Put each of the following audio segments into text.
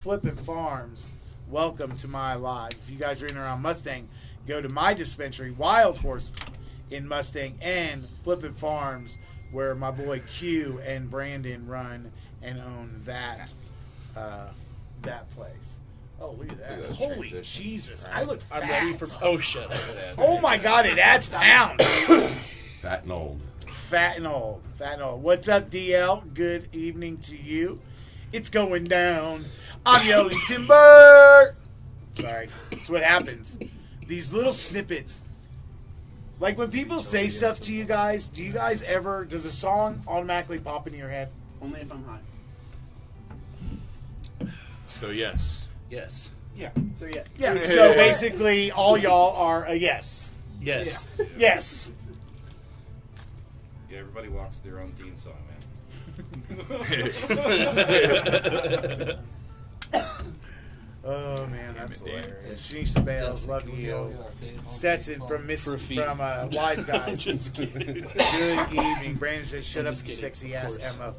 Flippin' Farms, welcome to my live. If you guys are in and around Mustang, go to my dispensary, Wild Horse in Mustang, and Flippin' Farms, where my boy Q and Brandon run and own that place. Oh, look at that. Holy Jesus. I look fat. I'm ready for... Oh, shit. Oh, my God. It adds pounds. Fat and old. Fat and old. What's up, DL? Good evening to you. It's going down. I'm yelling timber. Sorry. That's what happens. These little snippets. Like when people say stuff to you guys, does a song automatically pop into your head? Only if I'm high. So, yes. Yes. Yeah. So, yeah. Yeah. So basically, all y'all are a yes. Yes. Yeah. Yes. Yeah, everybody walks their own theme song, man. Oh man, that's hilarious. Shanice Bales, love you. Stetson from Wise Guys. Good evening. Brandon says, "Shut up, you sexy ass Emma."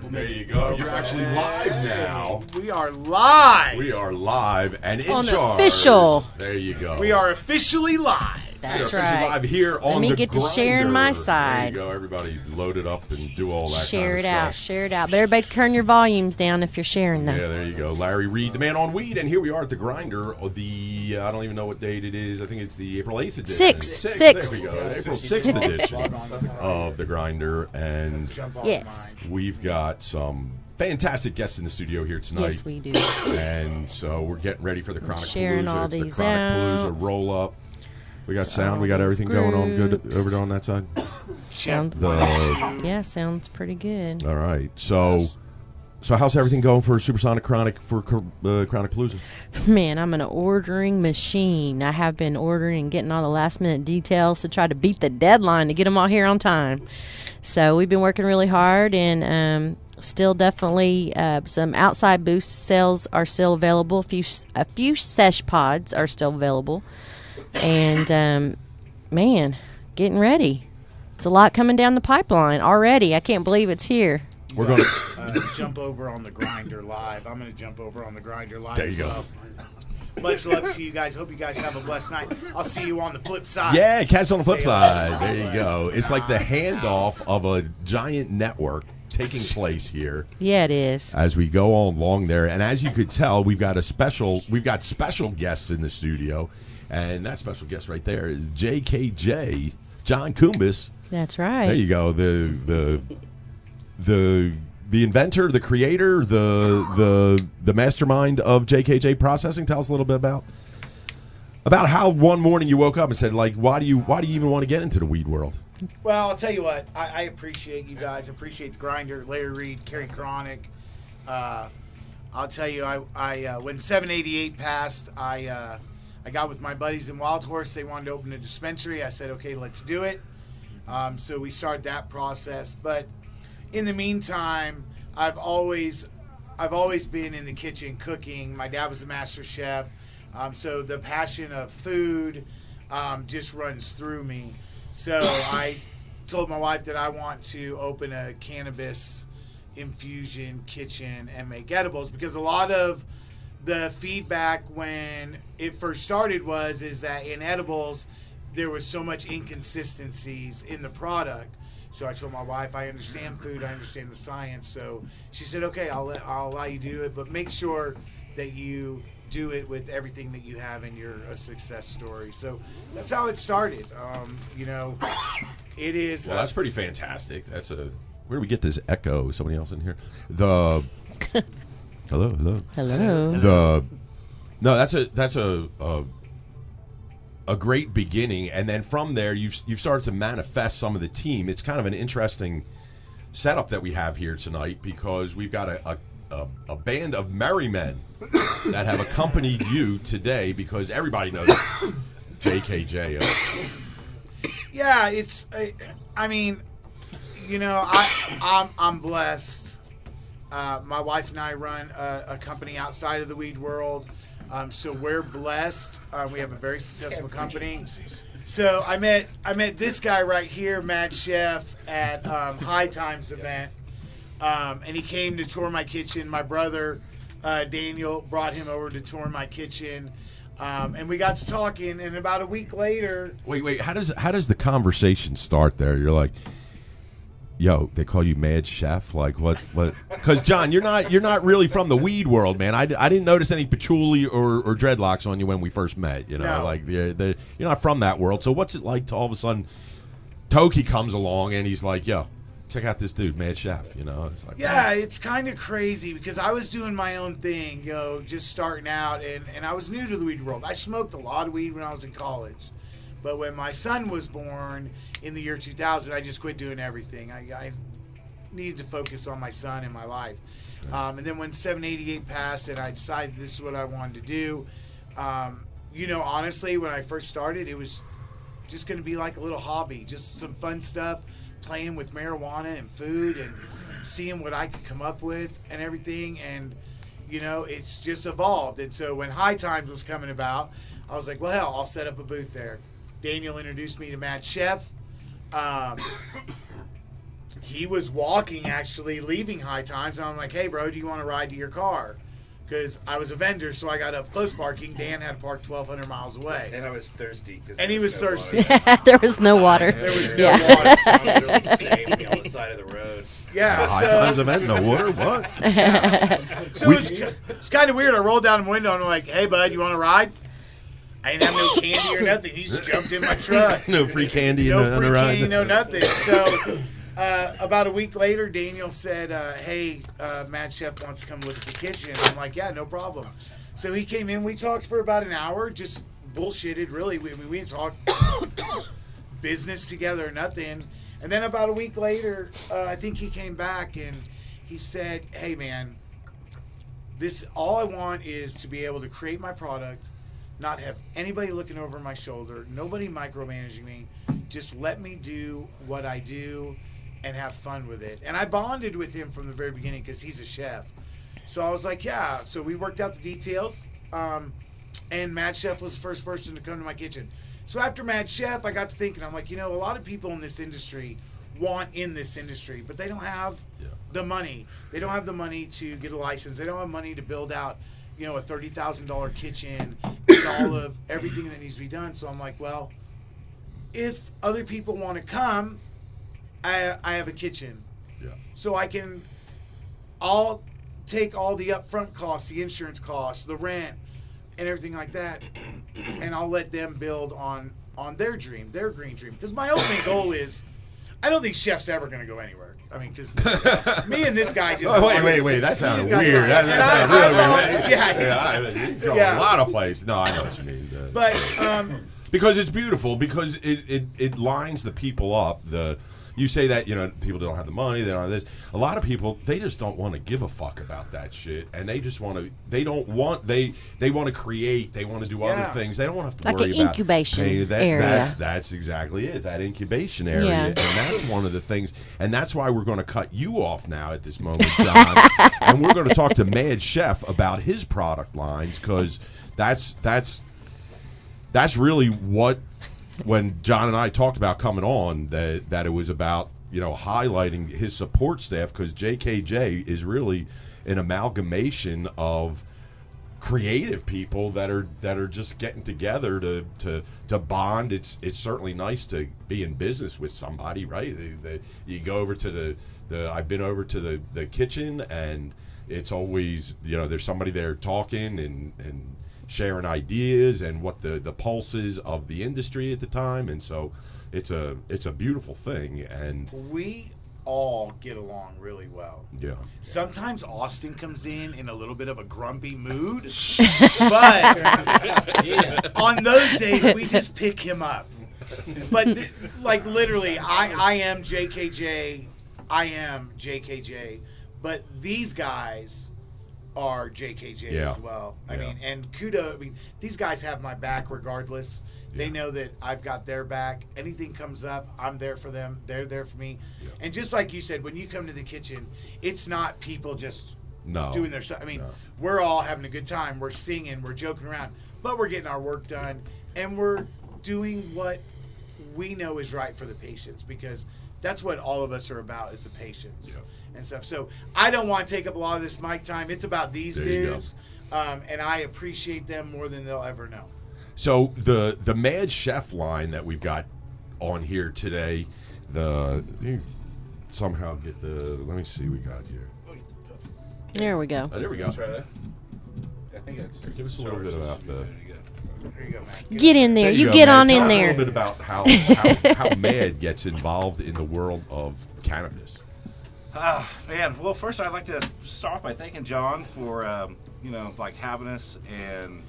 There you go. You're actually live now. We are live. We are live and in On charge. official. There you go. We are officially live. That's we are officially right. live here on Let me the get to grinder. sharing my There side. you go. Everybody load it up and do all that Share kind it of out. stuff. Share it out. But everybody turn your volumes down if you're sharing them. Yeah, there you go. Larry Reed, the man on weed, and here we are at the grinder. I don't even know what date it is. I think it's the April 8th edition. Sixth. There we go. April 6th edition of the grinder, and Yes. we've got some fantastic guests in the studio here tonight. Yes, we do. And so we're getting ready for the Chronic Sharing Palooza. all It's these the Chronic out. Palooza roll up. We got sound. all We got these everything going on good groups. over there on that side. Sounds sounds pretty good. All right. So how's everything going for Supersonic Chronic for Chronic Palooza? Man, I'm an ordering machine. I have been ordering and getting all the last minute details to try to beat the deadline to get them all here on time. So we've been working really hard, and still definitely some outside booth sales are still available. A few sesh pods are still available. And, man, getting ready. It's a lot coming down the pipeline already. I can't believe it's here. We're going to jump over on the grinder live. I'm going to jump over on the grinder live. There you as go. well. Much love to you guys. Hope you guys have a blessed night. I'll see you on the flip side. Yeah, catch on the flip Say side. hello. There you go. It's like the handoff of a giant network taking place here Yeah, it is. as we go on along there. And as you could tell, we've got special guests in the studio. And that special guest right there is JKJ, John Kumbis. That's right. There you go. The inventor, the creator, the mastermind of JKJ Processing. Tell us a little bit about how one morning you woke up and said, like, why do you even want to get into the weed world? Well, I'll tell you what. I appreciate you guys. I appreciate the grinder, Larry Reed, Kerry Chronic. I'll tell you, I when 788 passed, I got with my buddies in Wild Horse. They wanted to open a dispensary. I said, okay, let's do it. So we started that process. But in the meantime, I've always been in the kitchen cooking. My dad was a master chef. So the passion of food just runs through me. So I told my wife that I want to open a cannabis infusion kitchen and make edibles, because a lot of the feedback when it first started is that in edibles there was so much inconsistencies in the product. So I told my wife, I understand food, I understand the science. So she said, okay, I'll allow you to do it, but make sure that you do it with everything that you have and you're a success story. So that's how it started. It is. Well, that's pretty fantastic. Where do we get this echo? Somebody else in here? Hello. Hello. No, that's a great beginning, and then from there you've started to manifest some of the team. It's kind of an interesting setup that we have here tonight, because we've got a band of merry men that have accompanied you today, because everybody knows JKJ. Yeah, it's. I mean, I'm blessed. My wife and I run a company outside of the weed world, so we're blessed. We have a very successful company. So I met this guy right here, Mad Chef, at High Times event, and he came to tour my kitchen. My brother Daniel brought him over to tour my kitchen, and we got to talking. And about a week later, Wait. How does the conversation start there? You're like, yo, they call you Mad Chef? Like what? Because John, you're not really from the weed world, man. I didn't notice any patchouli or dreadlocks on you when we first met. You know, No. like you're not from that world. So what's it like to all of a sudden, Toki comes along and he's like, yo, check out this dude, Mad Chef. You know, it's like, yeah, it's kind of crazy because I was doing my own thing, just starting out, and I was new to the weed world. I smoked a lot of weed when I was in college, but when my son was born in the year 2000, I just quit doing everything. I needed to focus on my son and my life. And then when 788 passed and I decided this is what I wanted to do, honestly, when I first started, it was just going to be like a little hobby, just some fun stuff, playing with marijuana and food and seeing what I could come up with and everything. And, it's just evolved. And so when High Times was coming about, I was like, well, hell, I'll set up a booth there. Daniel introduced me to Mad Chef. He was walking, actually, leaving High Times. And I'm like, hey, bro, do you want to ride to your car? Because I was a vendor, so I got up close parking. Dan had to park 1,200 miles away. And I was thirsty. And he was thirsty. There was no water. There was no water. It was safe on the side of the road. Yeah. High Times event, no water, what? So it's kind of weird. I rolled down the window and I'm like, hey, bud, you want to ride? I didn't have no candy or nothing. He just jumped in my truck. No free candy. No free ride. candy, no nothing. So about a week later, Daniel said, hey, Mad Chef wants to come look at the kitchen. I'm like, yeah, no problem. So he came in. We talked for about an hour, just bullshitted, really. We didn't talk business together or nothing. And then about a week later, I think he came back and he said, hey, man, all I want is to be able to create my product, not have anybody looking over my shoulder, nobody micromanaging me. Just let me do what I do and have fun with it. And I bonded with him from the very beginning because he's a chef. So I was like, yeah. So we worked out the details. And Mad Chef was the first person to come to my kitchen. So after Mad Chef, I got to thinking, I'm like, a lot of people in this industry want in this industry, but they don't have the money. They don't have the money to get a license. They don't have money to build out, a $30,000 kitchen and all of everything that needs to be done. So I'm like, well, if other people want to come, I have a kitchen. Yeah. So I'll take all the upfront costs, the insurance costs, the rent, and everything like that, and I'll let them build on their dream, their green dream. Because my ultimate goal is, I don't think Chef's ever going to go anywhere. I mean, because me and this guy just... Wait, that sounded weird. That sounded really weird. Yeah, he's going a lot of places. No, I know what you mean. But... because it's beautiful, because it lines the people up. You say that, people don't have the money, they don't have this. A lot of people, they just don't want to give a fuck about that shit, and they just want to, they want to create, they want to do other things. They don't want to have to worry about... Like an incubation area. That's exactly it, that incubation area. Yeah. And that's one of the things, and that's why we're going to cut you off now at this moment, John, and we're going to talk to Mad Chef about his product lines, because that's really what... When John and I talked about coming on, that it was about highlighting his support staff, because JKJ is really an amalgamation of creative people that are just getting together to bond. It's certainly nice to be in business with somebody, right? You go over to I've been over to the kitchen, and it's always there's somebody there talking and sharing ideas and what the pulses of the industry at the time, and so it's a beautiful thing, and we all get along really well. Yeah. Sometimes Austin comes in a little bit of a grumpy mood, but on those days we just pick him up. But like literally, I am JKJ, but these guys are JKJ as well. I mean, and kudos. I mean, these guys have my back regardless. They know that I've got their back. Anything comes up, I'm there for them. They're there for me. Yeah. And just like you said, when you come to the kitchen, it's not people just doing their stuff. I mean, we're all having a good time. We're singing, we're joking around, but we're getting our work done, and we're doing what we know is right for the patients, because that's what all of us are about, is the patience and stuff. So I don't want to take up a lot of this mic time. It's about these dudes, and I appreciate them more than they'll ever know. So the Mad Chef line that we've got on here today, somehow get the, let me see, we got here. There we go. Oh, there we go. Try that. I think it's. Give us a little bit about the. There you go, man. Get in there. There You go, get man. on Tell in us there. A little bit about how Mad gets involved in the world of cannabis. Man, well, first I'd like to start off by thanking John for, like having us and,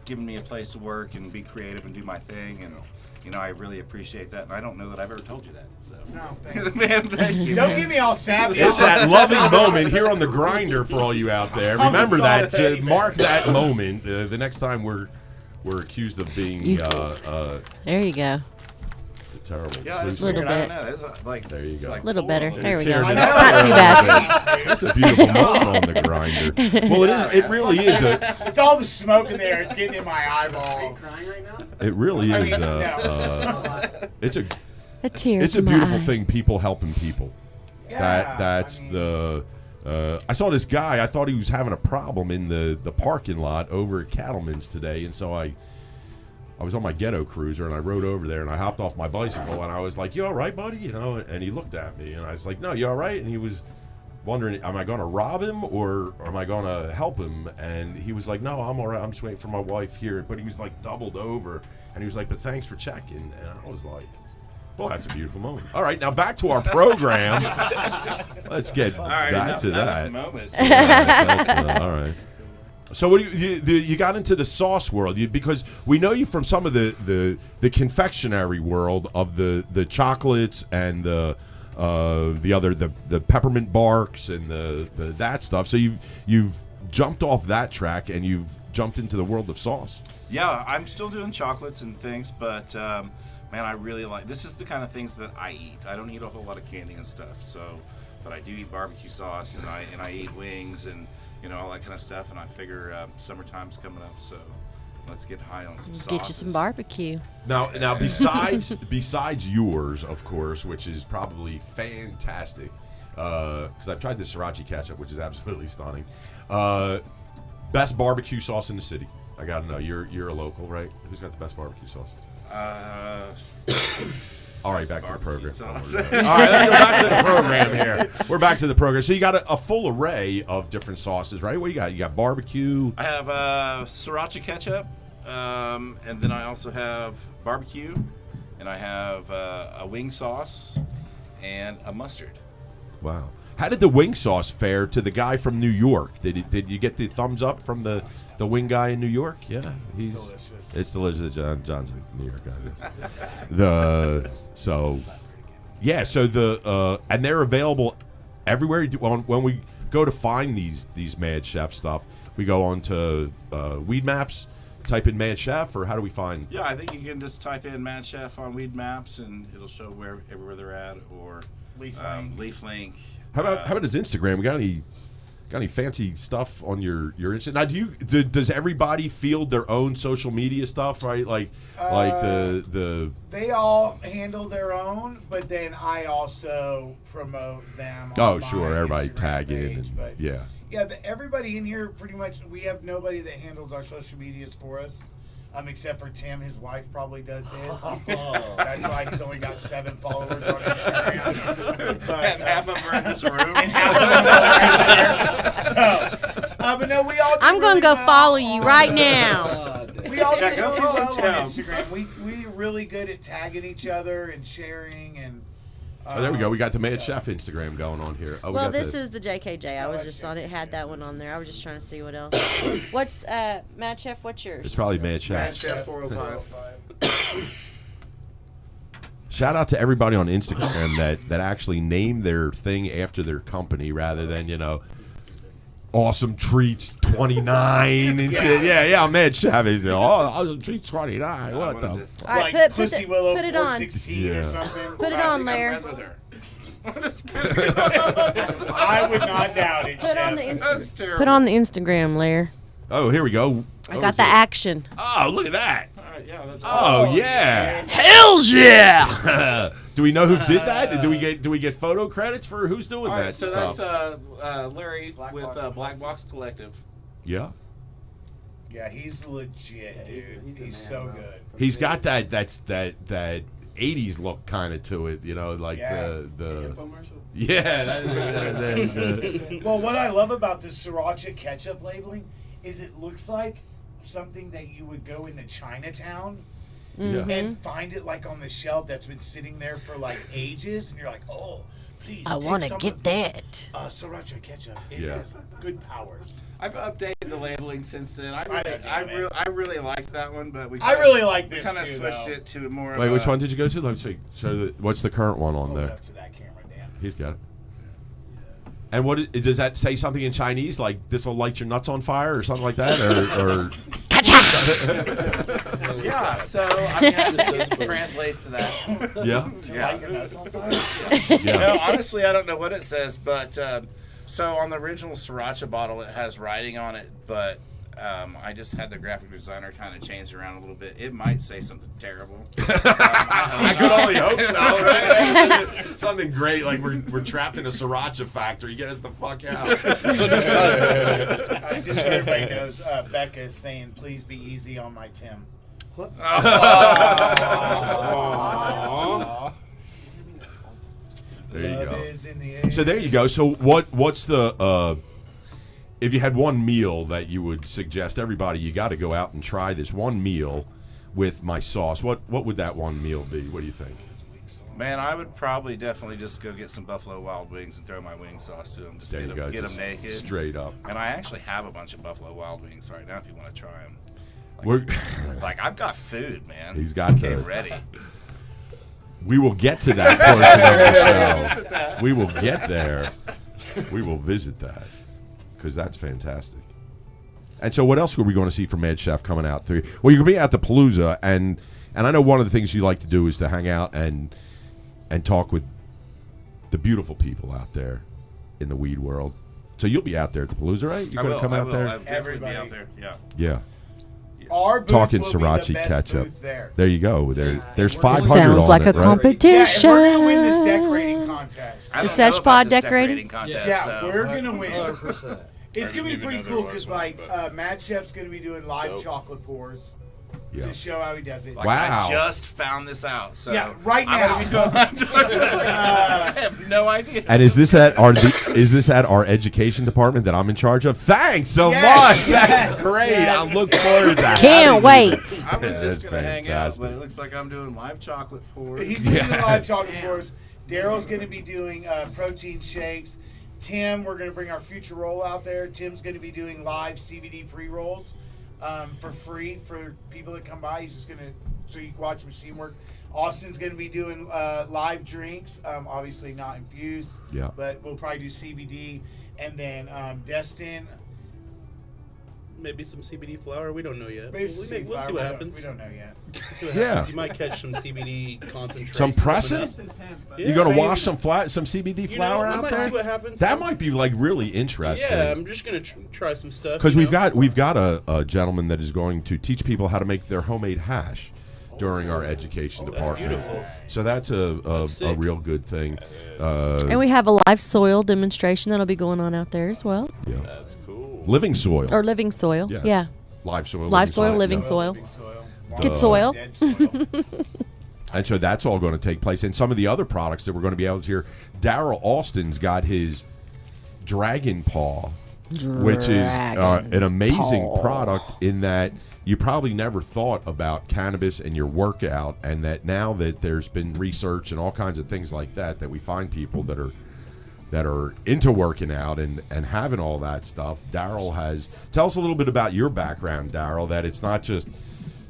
giving me a place to work and be creative and do my thing. And, I really appreciate that. And I don't know that I've ever told you that. So. No, thanks. Man, thank you. Don't get me all sappy. It's that loving moment here on the grinder for all you out there. Remember that. Mark that moment. The next time we're accused of being There you go. terrible. Yeah, that's Little weird. I bit. don't know. It's like, There you go. like A little better. cool. There we go. Tearing it Not up. too bad. That's a beautiful moment on the grinder. Well, it really is It's all the smoke in there. It's getting in my eyeballs. Crying right now? It really I is. mean, no. A tear. It's a to my beautiful eye. thing. People helping people. Yeah, That's I mean, the. I saw this guy. I thought he was having a problem in the parking lot over at Cattleman's today, and so I was on my ghetto cruiser and I rode over there and I hopped off my bicycle and I was like, "You all right, buddy?" And he looked at me and I was like, "No, you all right?" And he was wondering, am I going to rob him or am I going to help him? And he was like, "No, I'm all right. I'm just waiting for my wife here." But he was like doubled over and he was like, "But thanks for checking." And I was like, well, that's a beautiful moment. All right, now back to our program. Let's get back to that. Moment. All right. So what you got into the sauce world because we know you from some of the confectionery world of the chocolates and the peppermint barks and the that stuff. So you've jumped off that track and you've jumped into the world of sauce. Yeah, I'm still doing chocolates and things, but man, I really like. This is the kind of things that I eat. I don't eat a whole lot of candy and stuff. So, but I do eat barbecue sauce and I eat wings and all that kind of stuff. And I figure summertime's coming up, so let's get high on some sauces. Get you some barbecue. Now besides yours, of course, which is probably fantastic, because I've tried the sriracha ketchup, which is absolutely stunning. Best barbecue sauce in the city. I gotta know. You're a local, right? Who's got the best barbecue sauce? All right, back to the program. All right, let's go back to the program here. We're back to the program. So you got a full array of different sauces, right? What do you got? You got barbecue. I have sriracha ketchup, and then I also have barbecue, and I have a wing sauce and a mustard. Wow. How did the wing sauce fare to the guy from New York? Did you get the thumbs up from the wing guy in New York? Yeah, It's delicious. It's delicious. John's a New York guy. So and they're available everywhere. When we go to find these Mad Chef stuff, we go on to Weed Maps, type in Mad Chef, or how do we find? Yeah, I think you can just type in Mad Chef on Weed Maps, and it'll show everywhere they're at, or Leaf Link. How about his Instagram? We got any fancy stuff on your Insta? Now, does everybody field their own social media stuff, right? Like the They all handle their own, but then I also promote them. Oh, on my sure, everybody Instagram tag in, page, and, but yeah. Yeah, everybody in here pretty much. We have nobody that handles our social medias for us. Except for Tim, his wife probably does his. That's why he's only got 7 followers on Instagram. But, And half of them are in this room. and half of them are right here. So, but no, we all. Do I'm really gonna go well follow you on- right now. We all do Yeah, go really follow well on Tim. Instagram. We're really good at tagging each other and sharing and. Oh, there we go. We got the Mad Chef Instagram going on here. Oh, we Well, got this is the JKJ. I was just on it. Had that one on there. I was just trying to see what else. What's Mad Chef? What's yours? It's probably Mad Chef. Mad Chef 405. Shout out to everybody on Instagram that actually named their thing after their company rather than Awesome Treats 29 and shit. Yeah, Mad Chef. Awesome Treats 29. What the? All right, Like put Pussy the- Willow put it on. 416 Yeah. or something. Put it I on think I'm there. friends with her. I would not doubt it, Put on the Chef. That's terrible. Put on the Instagram, Lair. Oh, here we go. I got the action. Oh, look at that. All right, yeah, that's Oh, yeah. Hell's yeah! Do we know who did that? Do we get photo credits for who's doing All that right, so stuff? that's Larry with Black Box Collective. Yeah. Yeah, he's legit, dude. He's so good. He's got that 80s look kind of to it, like the infomercial. Yeah. Well, what I love about this sriracha ketchup labeling is it looks like something that you would go into Chinatown and find it like on the shelf that's been sitting there for like ages, and you're like, oh, please. I want to get that. Sriracha ketchup. It has good powers. I've updated the labeling since then. I really liked that one, but I really like this. Kind of switched it to more. Wait, which one did you go to? Let's see. What's the current one on Hold there? up to that camera, Dan. He's got it. And what does that say? Something in Chinese, like "This will light your nuts on fire" or something like that, or yeah. So I mean, it translates to that. Yeah. Light your nuts on fire? Yeah. No, honestly, I don't know what it says, but so on the original sriracha bottle, it has writing on it, but I just had the graphic designer kind of change it around a little bit. It might say something terrible. I could only hope so. Right? Something great, like we're trapped in a sriracha factory. Get us the fuck out. Just so everybody knows, Becca is saying, please be easy on my Tim. There you Love go. is in the air. So there you go. So what's the if you had one meal that you would suggest everybody, you got to go out and try this one meal with my sauce. What would that one meal be? What do you think? Man, I would probably definitely just go get some Buffalo Wild Wings and throw my wing sauce to them. Just There you go. get them Just naked. straight up. And I actually have a bunch of Buffalo Wild Wings right now if you want to try them. We're Like, I've got food, man. He's got Okay, the- ready. We will get to that portion of the show. We will get there. We will visit that because that's fantastic. And so, what else are we going to see from Mad Chef coming out through? Well, you're going to be at the Palooza, and I know one of the things you like to do is to hang out and talk with the beautiful people out there in the weed world. So you'll be out there at the Palooza, right? You're going to come out there. I'll definitely be out there. Yeah. Yeah. Our booth Talking will be the sriracha best ketchup. booth there. There you go. There's We're 500 Sounds on like it, a right? competition. Yeah, and we're going to win this decorating contest. I The don't know Sesh about Pod this decorating? contest. Yeah, so. we're going to win. 100%. It's going to be didn't pretty even know cool there was because, one, like, but- Mad Chef's going to be doing live Dope. chocolate pours Yeah. to show how he does it. Like, Wow. I just found this out. So Yeah, right I'm now. gonna be doing I have no idea. And is this at our education department that I'm in charge of? Thanks so Yes, much. yes, That's great. yes. I look forward to Can't having wait. you. I was Yeah, just that's gonna hang out, fantastic. but it looks like I'm doing live chocolate pours. He's going to do live chocolate pours. Daryl's going to be doing protein shakes. Tim, we're going to bring our future roll out there. Tim's going to be doing live CBD pre-rolls for free for people that come by. He's just going to, so you can watch machine work. Austin's going to be doing live drinks, obviously not infused, Yeah. but we'll probably do CBD. And then Destin, Maybe some CBD flower. We don't know yet. maybe We'll some see flower. what happens. We don't know yet. See what Yeah. happens. You might catch some CBD concentrate. Some pressing? Yeah, You're going to maybe. wash some CBD flour I out might there? see what happens. That might be like really interesting. Yeah, I'm just gonna try some stuff. Because you we've know? got a gentleman that is going to teach people how to make their homemade hash during our education department. beautiful. So that's a sick. real good thing. And we have a live soil demonstration that'll be going on out there as well. Yeah. That's cool. Living soil. Or living soil. Yes. Yeah. Live soil. Live soil, yeah. living soil. Big soil. Good soil. Dead soil. And so that's all going to take place. And some of the other products that we're going to be able to hear, Darryl Austin's got his Dragon Paw, which is an amazing Paw. product in that you probably never thought about cannabis and your workout, and that now that there's been research and all kinds of things like that, that we find people that are into working out and having all that stuff. Darryl has... Tell us a little bit about your background, Darryl, that it's not just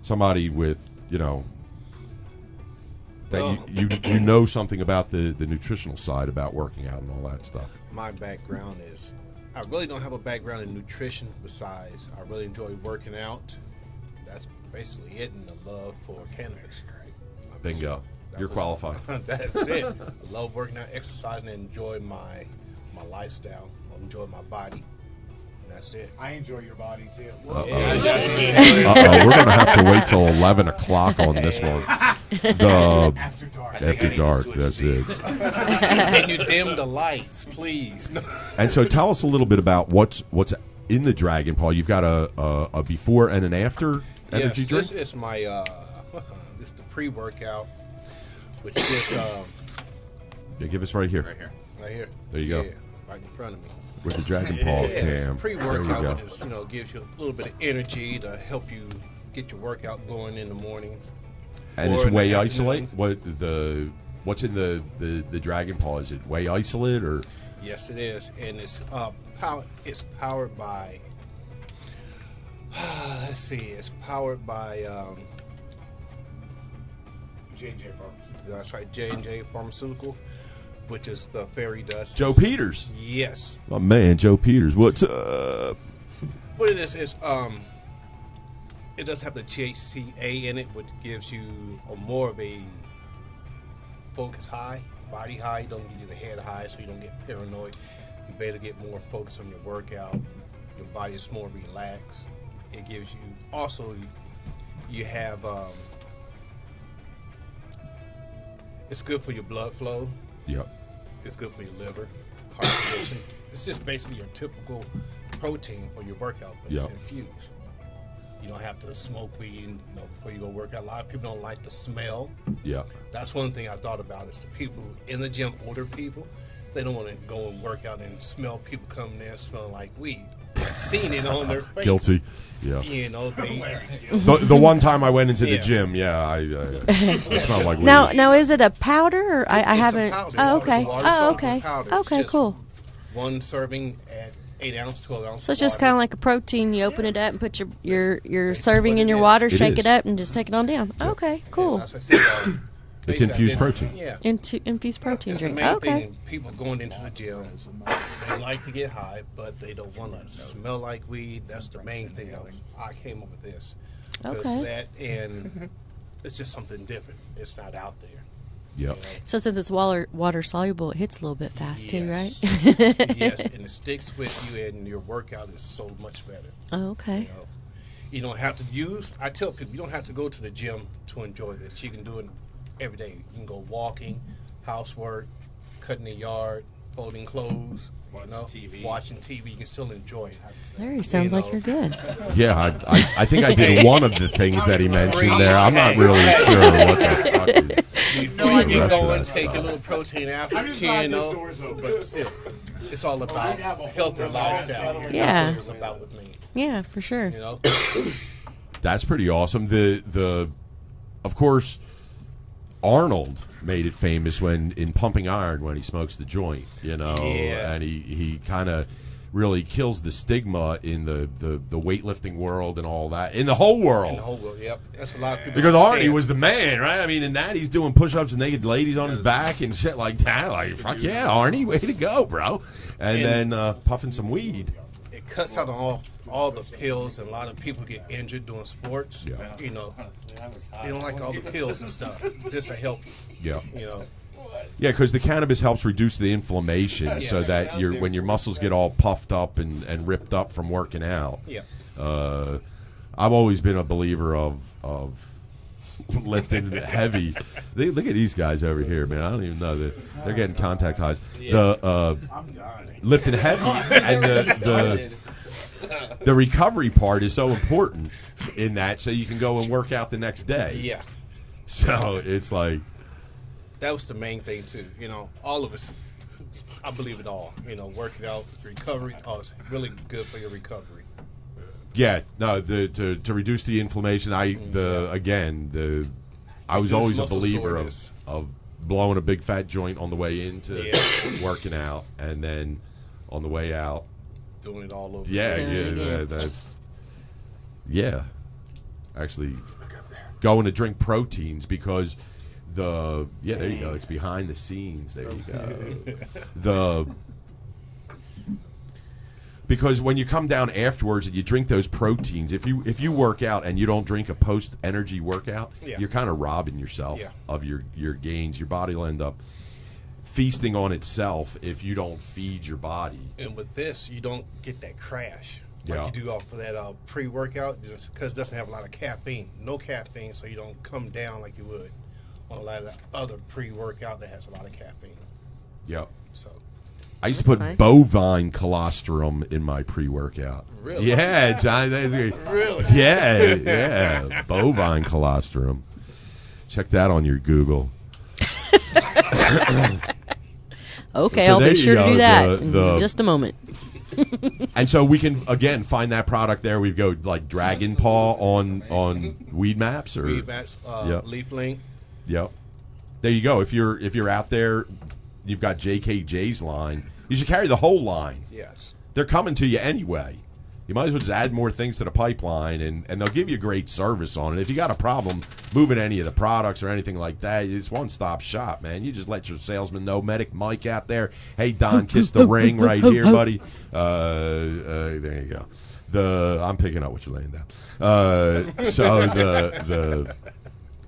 somebody with, that you know something about the nutritional side about working out and all that stuff. My background is, I really don't have a background in nutrition besides I really enjoy working out. That's basically it, and the love for cannabis. Bingo. You're qualified. That's it. I love working out, exercising, and enjoy my lifestyle. I enjoy my body. And that's it. I enjoy your body too. Uh-oh. We're going to have to wait till 11 o'clock on this one. The After dark. after dark. That's it. Can you dim the lights, please? And so, tell us a little bit about what's in the Dragon Paw. You've got a before and an after energy drink. This is my this is the pre-workout, which is Yeah, give us right here. right here. There you go. Yeah, right in front of me. With the Dragon Paw Yeah, it's a cam. There you pre-workout, go. which is, gives you a little bit of energy to help you get your workout going in the mornings. And Or it's in the whey afternoon. isolate. What's in the Dragon Paw? Is it whey isolate or? Yes, it is, and it's powered by. Let's see, it's powered by. JJ Processing. That's right, J&J Pharmaceutical, which is the fairy dust. Joe Peters. Yes. My man, Joe Peters. What's up? What it is it does have the THCA in it, which gives you more of a focus high, body high. It don't give you the head high, so you don't get paranoid. You better get more focus on your workout. Your body is more relaxed. It gives you also. You have. It's good for your blood flow. Yep. It's good for your liver, heart condition. It's just basically your typical protein for your workout, but Yeah. it's infused. You don't have to smoke weed, before you go work out. A lot of people don't like the smell. Yep. That's one thing I thought about is the people in the gym, older people, they don't want to go and work out and smell people coming there smelling like weed. I've seen it on their face. Guilty. Yeah. They The one time I went into the Yeah. gym, I smelled like weed. Now is it a powder? Or I It's a haven't. powder. Oh, It's okay. water Oh, soluble okay. powder. It's Okay, just cool. one serving at 8 ounce, 12 ounce. So it's just water. kind of like a protein. You open it up and put your That's serving what in it your is. water, It shake is. it up, and just take it on down. Okay, cool. That's what I said, It's basically, infused I did- protein. Yeah. Into infused protein It's the drink. main Okay. thing. People going into the gym, they like to get high, but they don't want to smell like weed. That's the main thing. I came up with this. 'Cause Okay. That and it's just something different. It's not out there. Yep. So since it's water soluble, it hits a little bit fast too, right? Yes, and it sticks with you, and your workout is so much better. Oh, okay. You don't have to use. I tell people you don't have to go to the gym to enjoy this. You can do it every day. You can go walking, housework, cutting the yard, folding clothes, watching TV. You can still enjoy it. Larry, sounds like you're good. Yeah, I think I did one of the things that he mentioned there. I'm not really sure what the fuck is. Before you the get rest of going, that take stuff. a little protein after I'm you just can, glad this door's open. but still, it's all about health and lifestyle. Yeah. That's what it's about with me. Yeah, for sure. You know, That's pretty awesome. The of course, Arnold made it famous when in Pumping Iron when he smokes the joint, Yeah. and he kind of really kills the stigma in the weightlifting world and all that in the whole world. in the whole world. Yep, that's a lot of people. Because don't Arnie understand. was the man, right? I mean, in that he's doing push-ups and naked ladies on his back and shit like that. Like, fuck yeah, Arnie, way to go, bro! And then puffing some weed. It cuts out all the pills, and a lot of people get injured doing sports. Yeah. You know, they don't like all the pills and stuff. This will help you. Yeah, You know, yeah, because the cannabis helps reduce the inflammation, so Yes. that when your muscles get all puffed up and ripped up from working out. yeah. I've always been a believer of lifting heavy. Look at these guys over here, man. I don't even know that they're getting contact highs. The I'm done. lifting heavy and the recovery part is so important in that, so you can go and work out the next day. Yeah. So it's like, That was the main thing too. You know, all of us. I believe it all. You know, working out, recovery. Oh, it's really good for your recovery. yeah, no, to reduce the inflammation. I was always a muscle believer soreness. of blowing a big fat joint on the way into Yeah. working out, and then on the way out. Doing it all over. Yeah, Doing it again. that's actually going to drink proteins because there you go. It's behind the scenes. There you go. Because when you come down afterwards and you drink those proteins, if you work out and you don't drink a post energy workout, Yeah. you're kind of robbing yourself Yeah. of your gains. Your body will end up feasting on itself if you don't feed your body. And with this, you don't get that crash like Yeah. you do off of that pre-workout, just because it doesn't have a lot of caffeine. No caffeine, so you don't come down like you would on a lot of the other pre-workout that has a lot of caffeine. Yep. So I used to put That's nice. bovine colostrum in my pre-workout. Really? Yeah, John. Really? Yeah. Bovine colostrum. Check that on your Google. Okay, So I'll there be you sure to go, do that the- in just a moment. And so we can again find that product there. We go like Dragon Paw on Weed Maps or Weed Maps, Yep. Leaf Link. Yep. There you go. If you're out there, you've got JKJ's line. You should carry the whole line. Yes. They're coming to you anyway. You might as well just add more things to the pipeline, and they'll give you great service on it. If you got a problem moving any of the products or anything like that, it's one-stop shop, man. You just let your salesman know. Medic Mike out there. Hey, Don, kiss the ring right here, buddy. There you go. I'm picking up what you're laying down.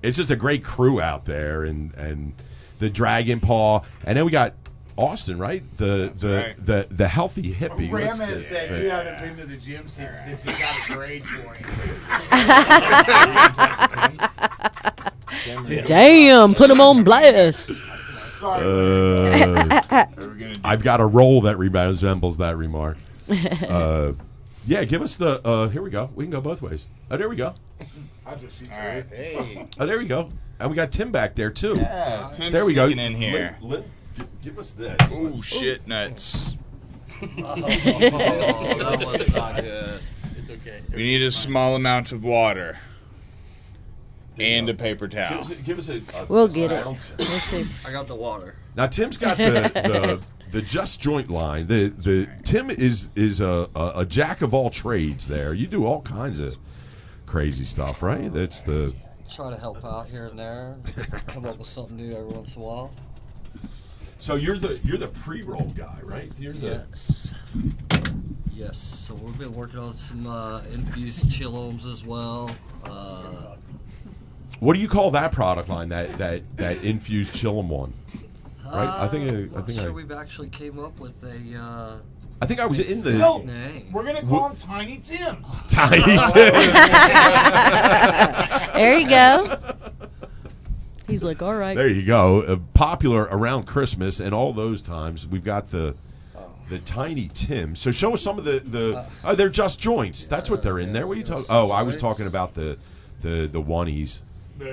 It's just a great crew out there, and the Dragon Paw, and then we got Austin, right? The healthy hippie. Ram What's has the- said you haven't been to the gym since he got a grade for you. Damn, put them on blast. Sorry. I've got a role that resembles that remark. Yeah, give us the. Here we go. We can go both ways. Oh, there we go. That's what she All right. said. Hey. Oh, there we go. And we got Tim back there too. Yeah, Tim's There we go. sneaking in here. Give us this. Oh shit nuts! That was not good. It's okay. We need a small amount of water and a paper towel. Give us a We'll get it. sound. Let's see. I got the water. Now Tim's got the Just Joint line. The Tim is a jack of all trades. There, you do all kinds of crazy stuff, right? That's the. Try to help out here and there. Come up with something new every once in a while. So you're the pre-roll guy, right? You're the. Yes. Yes. So we've been working on some infused chillums as well. What do you call that product line? That infused chillum one, right? I'm sure we've actually came up with a I think I was in the No, name. we're gonna call him Tiny Tim. Tiny Tim. There you go. He's like, all right. There you go. Popular around Christmas and all those times. We've got the Tiny Tim. So show us some of the they're just joints. That's what they're in there. What are you talking? Oh, I was talking about the oneies.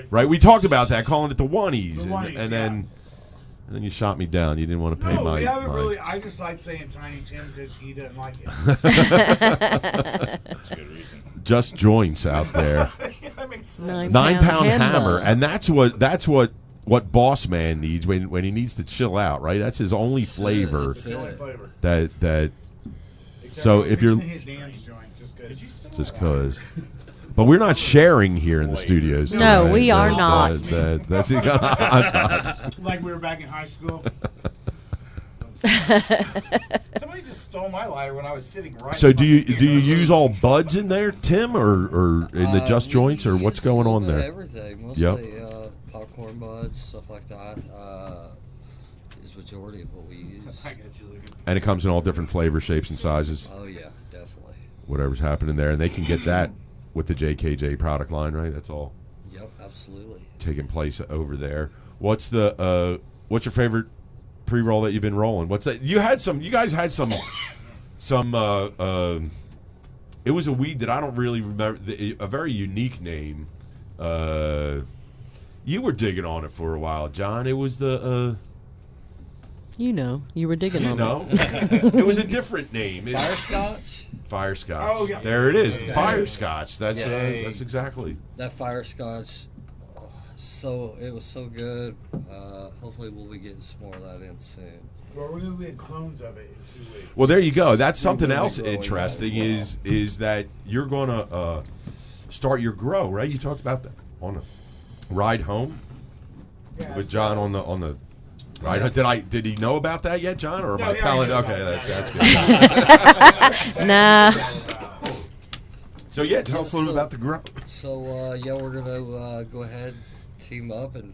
Right, we talked about that, calling it the oneies, The oneies, and then you shot me down. You didn't want to pay No, my. we haven't my- really. I just like saying Tiny Tim because he doesn't like it. That's a good reason. Just joints out there. That makes sense. 9-pound hammer, and that's what Boss Man needs when he needs to chill out. Right, that's his only flavor. That's It's the only it. flavor. That Except So for if you're- mixing his dance joint, just cause. But we're not sharing here in the studios. No, tonight. we are That's like we were back in high school. Somebody just stole my lighter when I was sitting right. So in do front you of the use all buds in there, Tim, or in the just We joints, or use what's a going little on bit of there? Everything. Mostly popcorn buds, stuff like that. Is majority of what we use. And it comes in all different flavor, shapes, and sizes. Oh yeah, definitely. Whatever's happening there, and they can get that with the JKJ product line, right? That's all Yep, absolutely. taking place over there. What's your favorite pre-roll that you've been rolling? What's that? You guys had some it was a weed that I don't really remember, a very unique name. You were digging on it for a while, John. It was the you were digging on it. It was a different name. Firescotch. Firescotch. Oh, yeah. There it is. Yeah. Firescotch. That's Yes. that's exactly. That firescotch. It was so good. Hopefully we'll be getting some more of that in soon. Well, we're gonna be clones of it in 2 weeks. Well, there you go. That's something gonna be else growing interesting that as is that you're going to start your grow, right? You talked about that on a ride home Yeah, with so- John on the ride. Did he know about that yet, John? Or am No, I yeah, telling? he knows Okay, about that's that, good. Nah. So yeah, tell us a little So- about the grow. So we're gonna go ahead, team up, and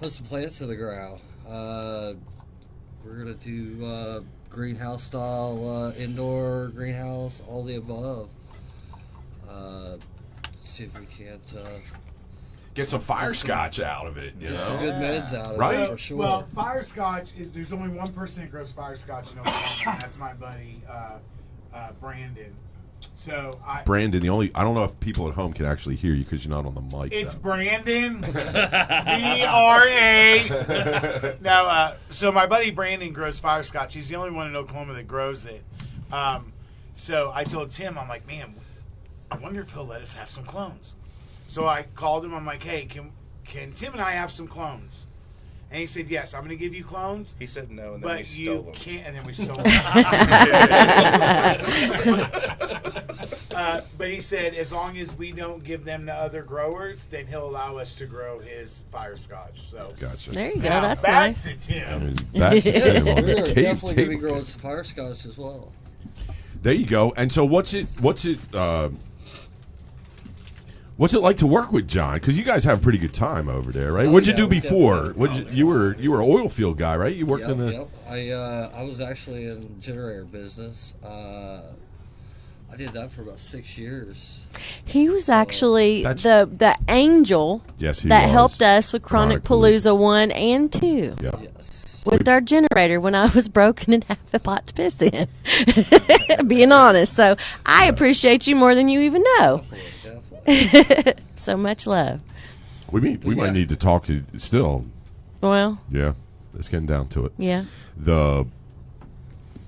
put some plants to the ground. We're gonna do greenhouse style, indoor greenhouse, all the above. See if we can't. get some fire scotch out of it. You Get know, some good meds out of Right? it for sure. Well, fire scotch is there's only one person that grows fire scotch in Oklahoma, and that's my buddy Brandon. So Brandon, I don't know if people at home can actually hear you because you're not on the mic. it's though. Brandon BRA. No, so my buddy Brandon grows fire scotch. He's the only one in Oklahoma that grows it. So I told Tim, I'm like, man, I wonder if he'll let us have some clones. So I called him. I'm like, hey, can Tim and I have some clones? And he said, yes, I'm going to give you clones. He said no, and then we But stole you them. can't, and then we stole them. But he said, as long as we don't give them to other growers, then he'll allow us to grow his fire scotch. So Gotcha. There you go. now That's back nice. to Tim. I mean, back to Yes, Tim on the we're cave definitely going to be table. growing some fire scotch as well. There you go. And so, what's it like to work with John? Because you guys have a pretty good time over there, right? Oh, What'd you yeah, do we before? definitely- You were an oil field guy, right? You worked in the. Yep. I was actually in generator business. I did that for about 6 years. He was actually That's- the angel Yes, he that was. helped us with Chronic Chronic Palooza 1 and 2 Yeah. Yes. with our generator when I was broken and half the pot to piss in. Being honest. So I appreciate you more than you even know. Definitely. So much love. We might Yeah. need to talk to still. Well, Yeah, it's getting down to it. yeah.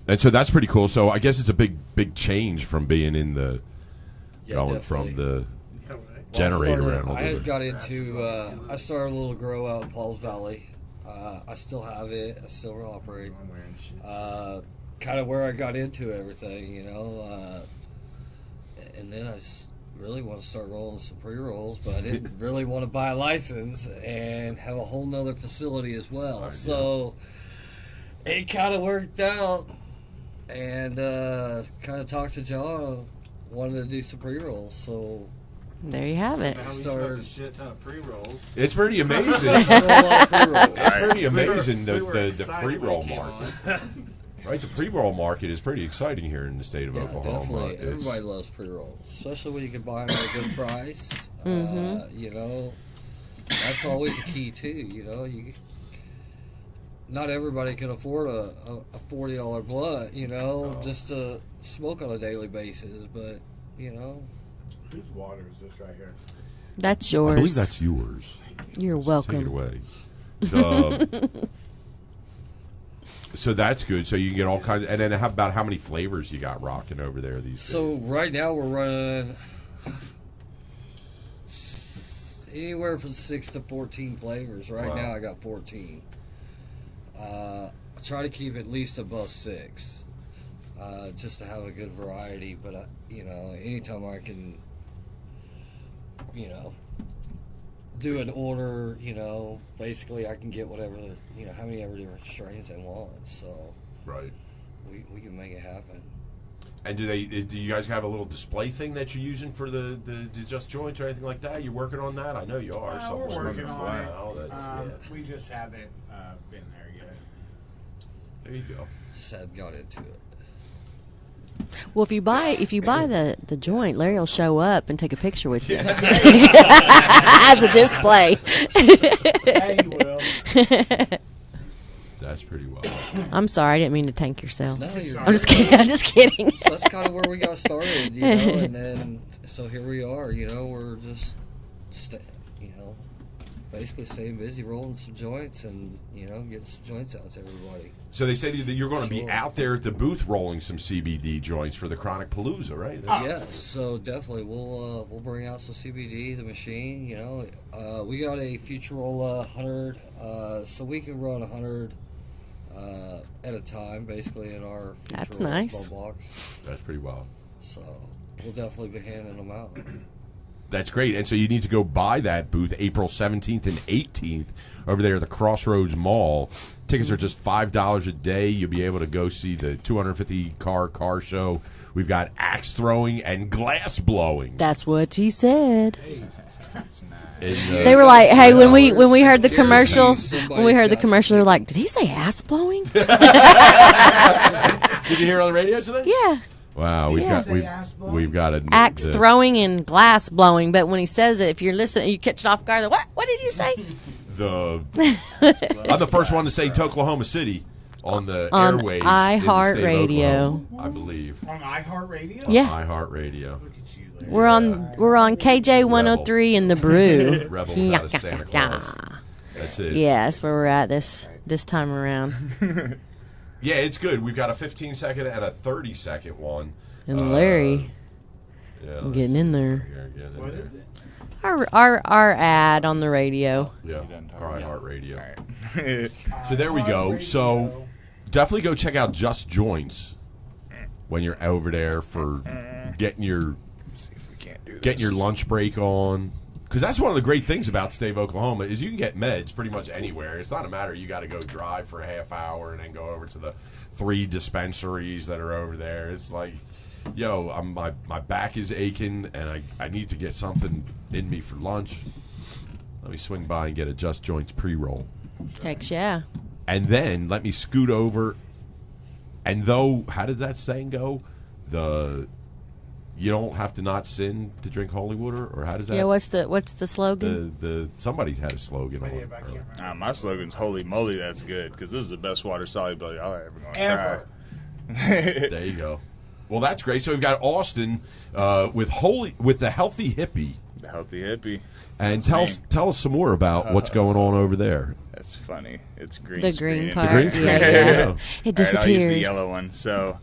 And so that's pretty cool. So I guess it's a big change from being in the Yeah, going from definitely. the generator around. I had got into. I started a little grow out in Pauls Valley. I still have it. I still operate. Kind of where I got into everything, you know. And then I just really want to start rolling some pre-rolls, but I didn't really want to buy a license and have a whole nother facility as well. So it kind of worked out, and kind of talked to John. Wanted to do some pre-rolls, so There you have it. Now we Started- smoked a shit ton of pre-rolls. It's pretty amazing. roll out pre-rolls. It's pretty amazing We were the excited when pre-roll it came market. Right, the pre-roll market is pretty exciting here in the state of Yeah, Oklahoma. definitely. It's- Everybody loves pre-rolls, especially when you can buy them at a good price. You know, that's always a key too. You know, not everybody can afford a $40 blunt. You know, just to smoke on a daily basis. But you know, Whose water is this right here? That's I believe yours. that's yours. You're Take it welcome. away. So that's good. So you can get all kinds. And then about how many flavors you got rocking over there these days? so right now we're running anywhere from 6 to 14 flavors. Right Wow. now I got 14. I try to keep at least above 6, just to have a good variety. But you know, anytime I can, you know, do an order, you know, basically I can get whatever, you know, how many ever different strains they want. So Right. we can make it happen. And do you guys have a little display thing that you're using for the just joints or anything like that? You're working on that? I know you are. We're working on it. Wow, that's- We just haven't been there yet. There you go. Just had got into it. Well, if you buy the joint, Larry will show up and take a picture with you as a display. Yeah, you will. That's pretty well. I'm sorry, I didn't mean to tank yourself. No, you're I'm just kidding. I'm just kidding. So that's kind of where we got started, you know, and then so here we are, you know, we're just, you know, basically staying busy, rolling some joints, and you know, getting some joints out to everybody. So they say that you're going to be Sure. out there at the booth rolling some CBD joints for the Chronic Palooza, right? Yeah, so definitely we'll bring out some CBD, the machine. You know, we got a Future Roll 100, so we can run 100 at a time, basically in our Future That's Roll nice. blow box. That's pretty well. So we'll definitely be handing them out. That's great. And so you need to go by that booth April 17th and 18th over there at the Crossroads Mall. Tickets are just $5 a day. You'll be able to go see the 250 car show. We've got axe throwing and glass blowing. That's what he said. And, They were like, "Hey, when we heard the Guarantee commercial, somebody's when we heard the got commercial, some- they were like, did he say ass blowing?" did you hear it on the radio today? Yeah. Wow, we've got a axe throwing and glass blowing. But when he says it, if you're listening, you catch it off guard. What did you say? I'm the first one to say Oklahoma City on the airwaves. iHeartRadio, I believe. On iHeartRadio? Yeah. iHeartRadio. Look at you, Larry. We're on KJ 103 in the Brew. Rebel without a Santa Claus. That's it. Yeah, that's where we're at this time around. Yeah, it's good. We've got a 15-second and a 30-second one. And Larry, getting in there. What is it? Our ad on the radio. Yeah, our iHeartRadio. So there we go. So definitely go check out Just Joints when you're over there for getting your lunch break on. Because that's one of the great things about state of Oklahoma is you can get meds pretty much anywhere. It's not a matter you got to go drive for a half hour and then go over to the 3 dispensaries that are over there. It's like, yo, my back is aching and I need to get something in me for lunch. Let me swing by and get a Just Joints pre-roll. Heck yeah. And then let me scoot over. And though, how did that saying go? You don't have to not sin to drink holy water, or how does that? Yeah, what's the slogan? Somebody had a slogan on it. My slogan's "Holy moly, that's good," because this is the best water solubility I'll ever going to Ever. try. There you go. Well, that's great. So we've got Austin with the Healthy Hippie. The healthy hippie. And tell us some more about what's going on over there. That's funny. It's green. The screen. green part. The green screen. Yeah. It disappears. All right, I'll use the yellow one. So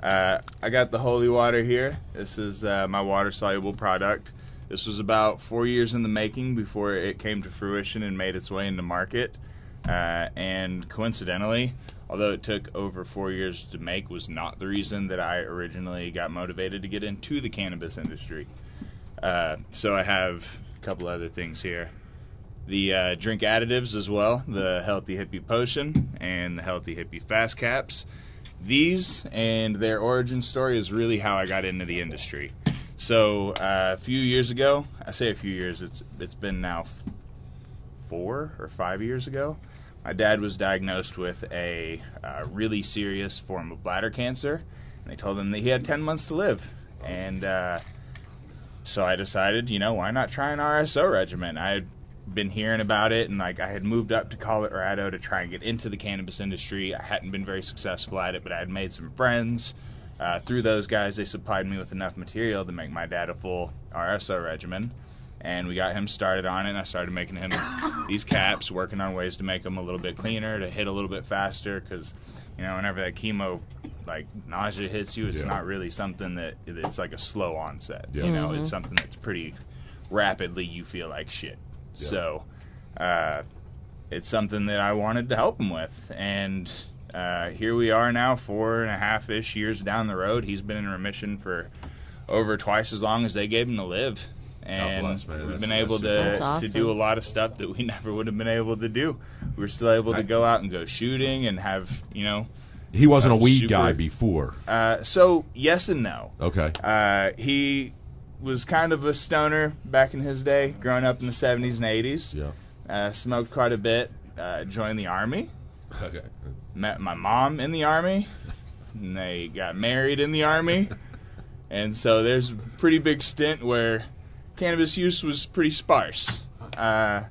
I got the holy water here. This is my water-soluble product. This was about 4 years in the making before it came to fruition and made its way into market. And coincidentally, although it took over 4 years to make, was not the reason that I originally got motivated to get into the cannabis industry. So I have a couple other things here. The drink additives as well, the Healthy Hippie Potion and the Healthy Hippie Fast Caps. These and their origin story is really how I got into the industry. So a few years ago, I say a few years, it's been now 4 or 5 years ago, my dad was diagnosed with a really serious form of bladder cancer, and they told him that he had 10 months to live. And so I decided, why not try an RSO regimen? I had been hearing about it, and I had moved up to Colorado to try and get into the cannabis industry. I hadn't been very successful at it, but I had made some friends. Through those guys, they supplied me with enough material to make my dad a full RSO regimen, and we got him started on it, and I started making him these caps, working on ways to make them a little bit cleaner, to hit a little bit faster, because, whenever that chemo, nausea hits you, it's not really something it's like a slow onset. Yeah. It's something that's pretty rapidly you feel like shit. Yeah. So it's something that I wanted to help him with, and here we are now, 4.5-ish years down the road. He's been in remission for over twice as long as they gave him to live. And God bless, man. we've been able to do a lot of stuff that we never would have been able to do. We were still able to go out and go shooting and have, He wasn't a weed guy before. So, yes and no. Okay. He was kind of a stoner back in his day, growing up in the 70s and 80s. Yeah. Smoked quite a bit. Joined the Army. Okay. Met my mom in the Army. And they got married in the Army. And so there's a pretty big stint where cannabis use was pretty sparse. But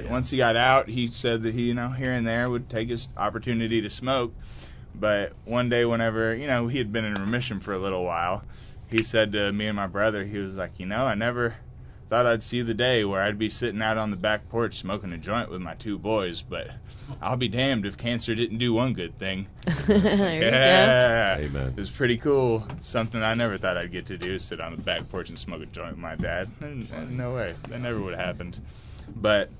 once he got out, he said that he, here and there would take his opportunity to smoke. But one day whenever, he had been in remission for a little while, he said to me and my brother, he was like, I never thought I'd see the day where I'd be sitting out on the back porch smoking a joint with my 2 boys, but I'll be damned if cancer didn't do one good thing. There you go. Amen. It was pretty cool. Something I never thought I'd get to do, sit on the back porch and smoke a joint with my dad. No way. That never would have happened. But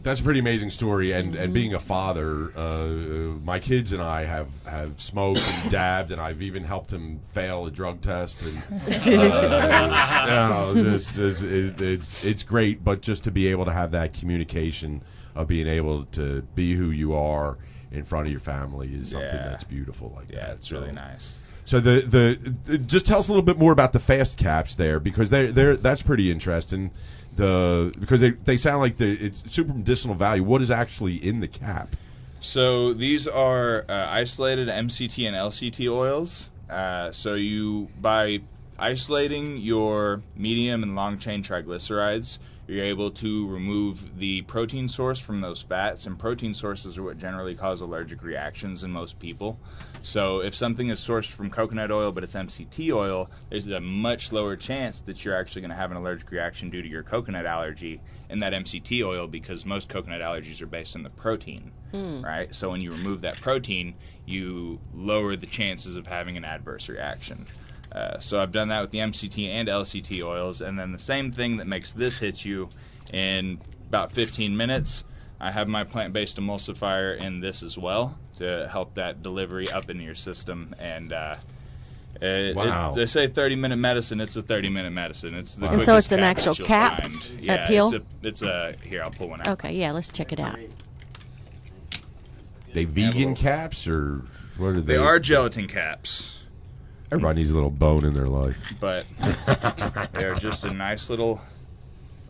that's a pretty amazing story, and being a father, my kids and I have smoked and dabbed, and I've even helped him fail a drug test, and it's great. But just to be able to have that communication of being able to be who you are in front of your family is something that's beautiful like that. Yeah, it's really nice. So just tell us a little bit more about the fast caps there, because that's pretty interesting. Because they sound like it's super medicinal value. What is actually in the cap? So these are isolated MCT and LCT oils. So you, by isolating your medium and long chain triglycerides, you're able to remove the protein source from those fats, and protein sources are what generally cause allergic reactions in most people. So if something is sourced from coconut oil but it's MCT oil, there's a much lower chance that you're actually going to have an allergic reaction due to your coconut allergy in that MCT oil, because most coconut allergies are based on the protein, right? So when you remove that protein, you lower the chances of having an adverse reaction. So I've done that with the MCT and LCT oils, and then the same thing that makes this hit you in about 15 minutes, I have my plant-based emulsifier in this as well to help that delivery up into your system. And Wow. They say 30-minute medicine. It's a 30-minute medicine. It's the And so it's quickest an cap actual that you'll cap, find. a Yeah, pill? It's a here. I'll pull one out. Okay, yeah, let's check it out. They vegan caps, or what are they? They are gelatin caps, Everybody needs a little bone in their life. but they're just a nice little.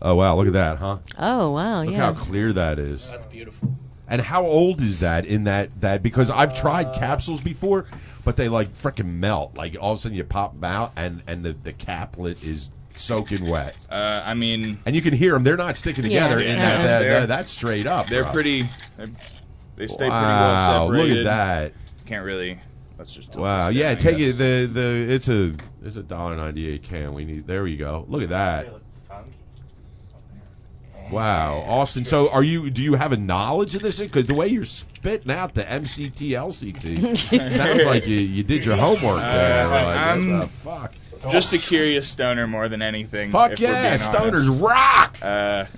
Oh, wow. Look at that, huh? Oh, wow, Look yeah. how clear that is. That's beautiful. And how old is that in that because I've tried capsules before, but they like freaking melt. Like all of a sudden you pop them out and the caplet is soaking wet. I mean, And you can hear them. They're not sticking together. Yeah. And Yeah. that's straight up. they're bro. pretty. They stay pretty well Wow, separated. look at that. Can't really. Let's just. tilt Wow. this Yeah, down, I take guess. it. It's a $1.98 can. We need. There we go. Look at that. Wow, Austin. So, do you have a knowledge of this? Because the way you're spitting out the MCT LCT sounds like you did your homework there. Like, what the fuck? Just a curious stoner more than anything. Fuck if we're yeah, being stoners honest. rock.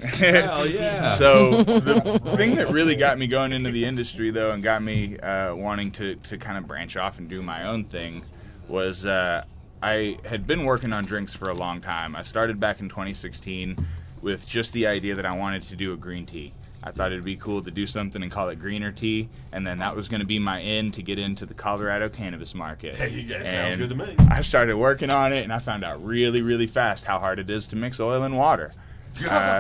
Hell yeah. So the thing that really got me going into the industry, though, and got me wanting to kind of branch off and do my own thing, was I had been working on drinks for a long time. I started back in 2016 with just the idea that I wanted to do a green tea. I thought it'd be cool to do something and call it greener tea, and then that was going to be my in to get into the Colorado cannabis market. Hey, you guys, sounds good to me. I started working on it, and I found out really, really fast how hard it is to mix oil and water.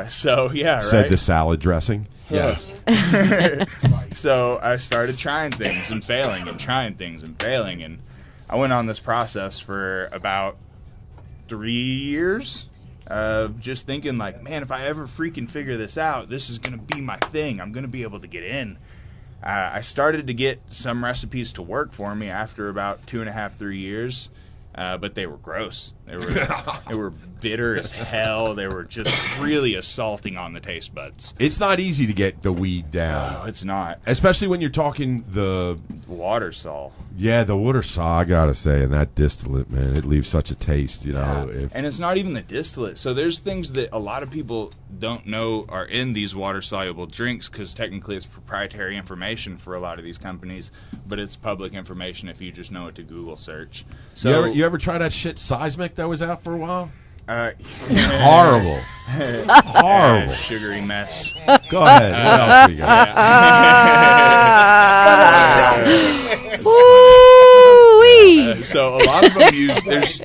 So, yeah, right? Said the salad dressing. Yes. So I started trying things and failing and trying things and failing, and I went on this process for about 3 years of just thinking like, man, if I ever freaking figure this out, this is going to be my thing. I'm going to be able to get in. I started to get some recipes to work for me after about 2.5, 3 years. But they were gross. They were bitter as hell. They were just really assaulting on the taste buds. It's not easy to get the weed down. No, it's not. Especially when you're talking the Water sol. the water saw, I gotta say, and that distillate, man, it leaves such a taste, you know. And it's not even the distillate. So there's things that a lot of people don't know are in these water-soluble drinks, because technically it's proprietary information for a lot of these companies, but it's public information if you just know it to Google search. So you ever try that shit Seismic that was out for a while? Horrible. Horrible. Sugary mess. Go ahead. What else we got? Woo-wee. So a lot of them use there's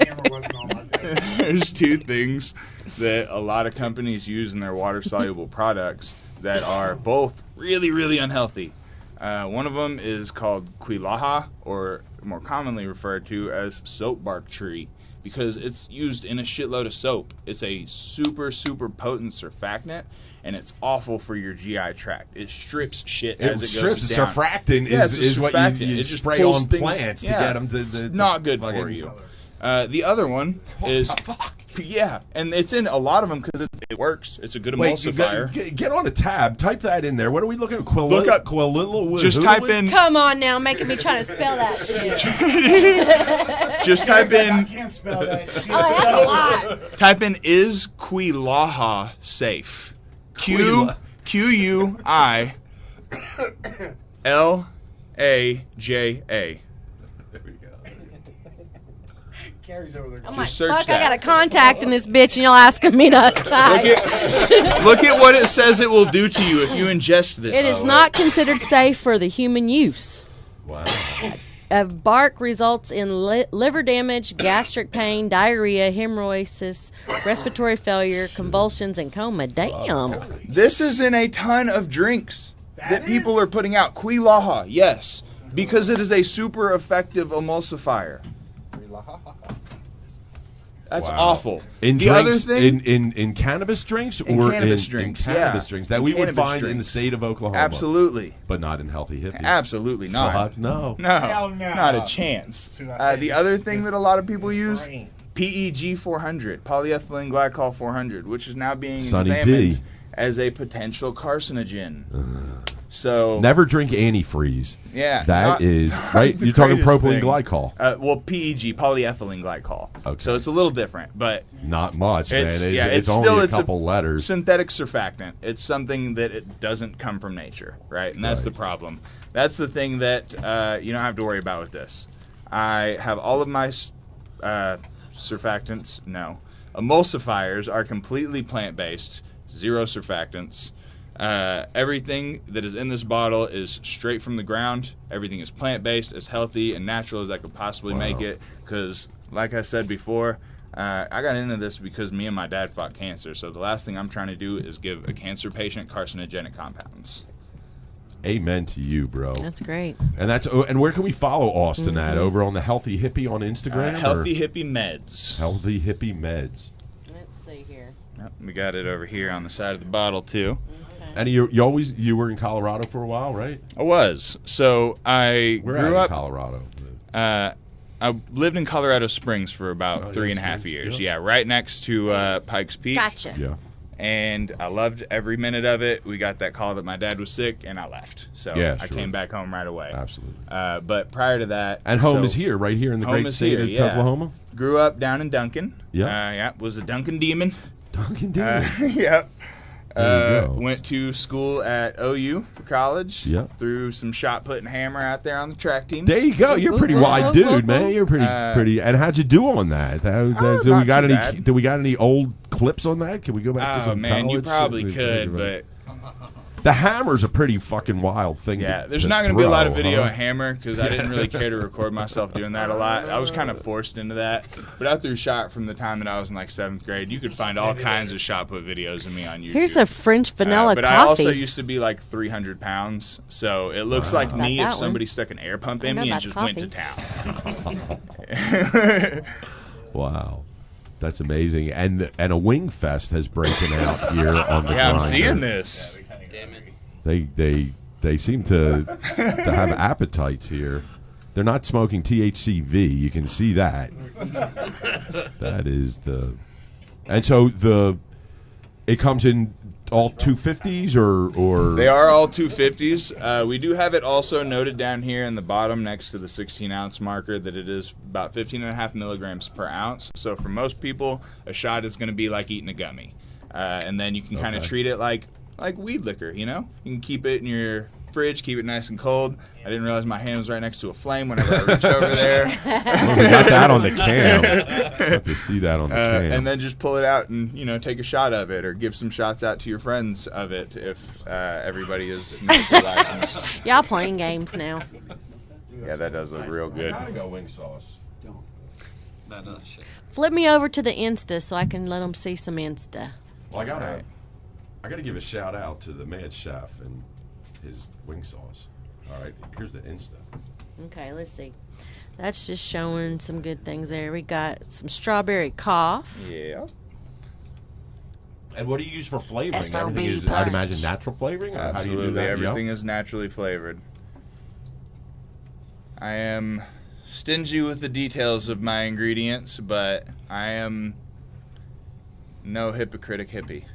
two things that a lot of companies use in their water-soluble products that are both really, really unhealthy. One of them is called quilaha, or more commonly referred to as soap bark tree, because it's used in a shitload of soap. It's a super, super potent surfactant, and it's awful for your GI tract. It strips shit as it goes down. Surfactant Yeah, it's a is what surfactant. you It just spray pulls on things- plants to yeah. get them to Not good for fucking- you. The other one is yeah, and it's in a lot of them because it works. It's a good Wait, emulsifier. get on a tab. Type that in there. What are we looking at? Look up- Just type in. Come on now, making me try to spell that shit. Just type I in. can't spell that shit. Oh, that's a lot. Type in is quilaha safe? QUILAJA. Carrie's over there. I'm like, search fuck, I that. got a contact in this bitch, and y'all asking me to type. Look at what it says it will do to you if you ingest this. It is not considered safe for the human use. Wow. Bark results in liver damage, gastric pain, diarrhea, hemorrhoids, respiratory failure, convulsions, and coma. Damn. This is in a ton of drinks. that people are putting out. Quilaha, yes, because it is a super effective emulsifier. That's awful. In the drinks, other thing, in cannabis drinks, or cannabis in drinks, cannabis yeah. drinks that In we would cannabis find in the drinks. state of Oklahoma. Absolutely. But not in Healthy Hippie. Absolutely not. Fuck no. No, Hell no. not a chance. See what I say? The other thing that a lot of people use, brain. PEG 400, polyethylene glycol 400, which is now being Sonny examined D. as a potential carcinogen. So Never drink antifreeze. yeah, That not- is not right. the You're talking greatest propylene thing. glycol. Well, PEG, polyethylene glycol. Okay. So it's a little different, but Not much, man. It's- It's, yeah, it's it's only still- a it's a couple letters. synthetic surfactant. It's something that it doesn't come from nature, right? And that's Right. the problem. That's the thing that you don't have to worry about with this. I have all of my surfactants. No, emulsifiers are completely plant-based, zero surfactants. Everything that is in this bottle is straight from the ground. Everything is plant-based, as healthy and natural as I could possibly make it. Because, like I said before, I got into this because me and my dad fought cancer. So the last thing I'm trying to do is give a cancer patient carcinogenic compounds. Amen to you, bro. That's great. And where can we follow Austin at? Over on the Healthy Hippie on Instagram? Healthy or? Hippie Meds. Healthy Hippie Meds. Let's see here. Yep, we got it over here on the side of the bottle too. And you were in Colorado for a while, right? I was. So I We're grew out up. in Colorado. I lived in Colorado Springs for about Oh, 3.5 Springs, years. yeah. Yeah, right next to Pikes Peak. Gotcha. Yeah. And I loved every minute of it. We got that call that my dad was sick, and I left. So Yeah, I sure. came back home right away. Absolutely. But prior to that, And home so is here, right here in the home great is state here, of yeah. Oklahoma. Grew up down in Duncan. Yeah. Yeah, was a Duncan demon. Duncan Demon. Yep. There you go. Went to school at OU for college. Yep. Threw some shot put and hammer out there on the track team. There you go. You're a pretty wide dude, man. You're pretty. And how'd you do on that? Do we not got too any? bad. Do we got any old clips on that? Can we go back to Oh some man, you college? probably could, but the hammer's a pretty fucking wild thing. yeah, to, there's to not going to be a lot of throw, video huh? of hammer because I didn't really care to record myself doing that a lot. I was kind of forced into that, but I threw shot from the time that I was in like 7th grade. You could find all kinds of shot put videos of me on YouTube. Here's a French vanilla but coffee. I also used to be like 300 pounds, so it looks like About me that if one. somebody stuck an air pump I in know me and about just coffee. went to town. Wow, that's amazing. And a wing fest has broken out here on the Yeah, I'm grinder. seeing this. Damn it. They seem to have appetites here. They're not smoking THCV. You can see that. That is the, and so it comes in all 250s or They are all 250s. We do have it also noted down here in the bottom next to the 16-ounce marker that it is about 15.5 milligrams per ounce. So for most people, a shot is going to be like eating a gummy. And then you can kind of treat it like weed liquor, you know? You can keep it in your fridge, keep it nice and cold. I didn't realize my hand was right next to a flame whenever I reached over there. Oh, we got that on the cam. Have to see that on the cam. And then just pull it out and, take a shot of it or give some shots out to your friends of it if everybody is medically licensed. Y'all playing games now. Yeah, that does look real good. go wing sauce. That shit. Flip me over to the Insta so I can let them see some Insta. Well, I gotta give a shout out to the Mad Chef and his wing sauce. All right, here's the Insta. Okay, let's see. That's just showing some good things there. We got some strawberry cough. Yeah. And what do you use for flavoring? SOB Everything is, punch. I'd imagine, natural flavoring. Or how do you do Absolutely. that? Everything is naturally flavored. I am stingy with the details of my ingredients, but I am no hypocritic hippie.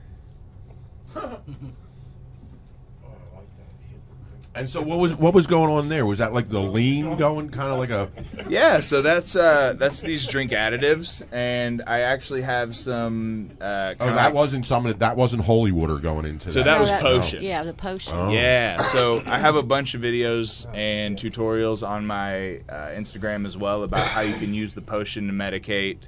And so what was going on there? Was that like the lean going, kind of like a? Yeah, so that's these drink additives, and I actually have some. That wasn't holy water going into So that. that was that's- potion. Yeah, the potion. Oh. Yeah, so I have a bunch of videos and tutorials on my Instagram as well about how you can use the potion to medicate,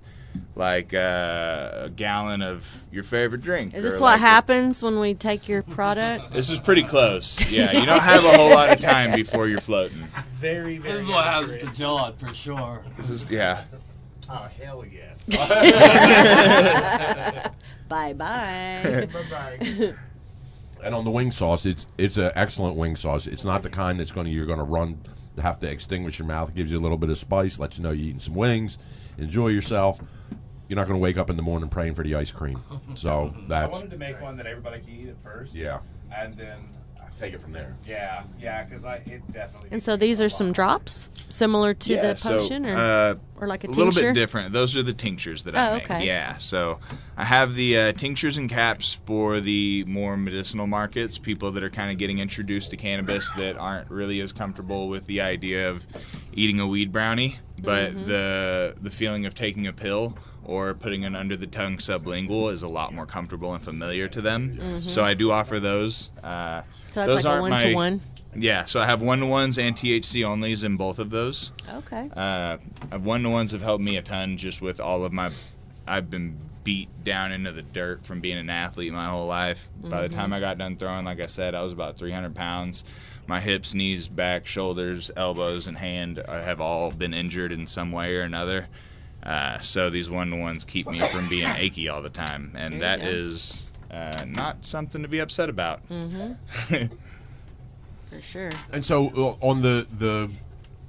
like a gallon of your favorite drink. Is this or what like happens when we take your product? This is pretty close. Yeah, you don't have a whole lot of time before you're floating. Very, very. This is what happens accurate. to John for sure. This is Oh hell yes. Bye bye. Bye bye. And on the wing sauce, it's an excellent wing sauce. It's not the kind that's you're going to run to have to extinguish your mouth. It gives you a little bit of spice, lets you know you're eating some wings. Enjoy yourself. You're not going to wake up in the morning praying for the ice cream. So I wanted to make one that everybody can eat at first. Yeah. And then take it from there. Yeah, because it definitely. And so these are some drops similar to the potion, or like a tincture? A little bit different. Those are the tinctures that I make. Okay. Yeah, so I have the tinctures and caps for the more medicinal markets, people that are kind of getting introduced to cannabis that aren't really as comfortable with the idea of eating a weed brownie, but the feeling of taking a pill or putting it under the tongue sublingual is a lot more comfortable and familiar to them. So I do offer those. So that's those like a one-to-one? Yeah, so I have one-to-ones and THC onlys in both of those. Okay. One-to-ones have helped me a ton just with all of my... I've been beat down into the dirt from being an athlete my whole life. By the time I got done throwing, like I said, I was about 300 pounds. My hips, knees, back, shoulders, elbows, and hand have all been injured in some way or another. So these one-to-ones keep me from being achy all the time. And that is not something to be upset about. For sure. And so on the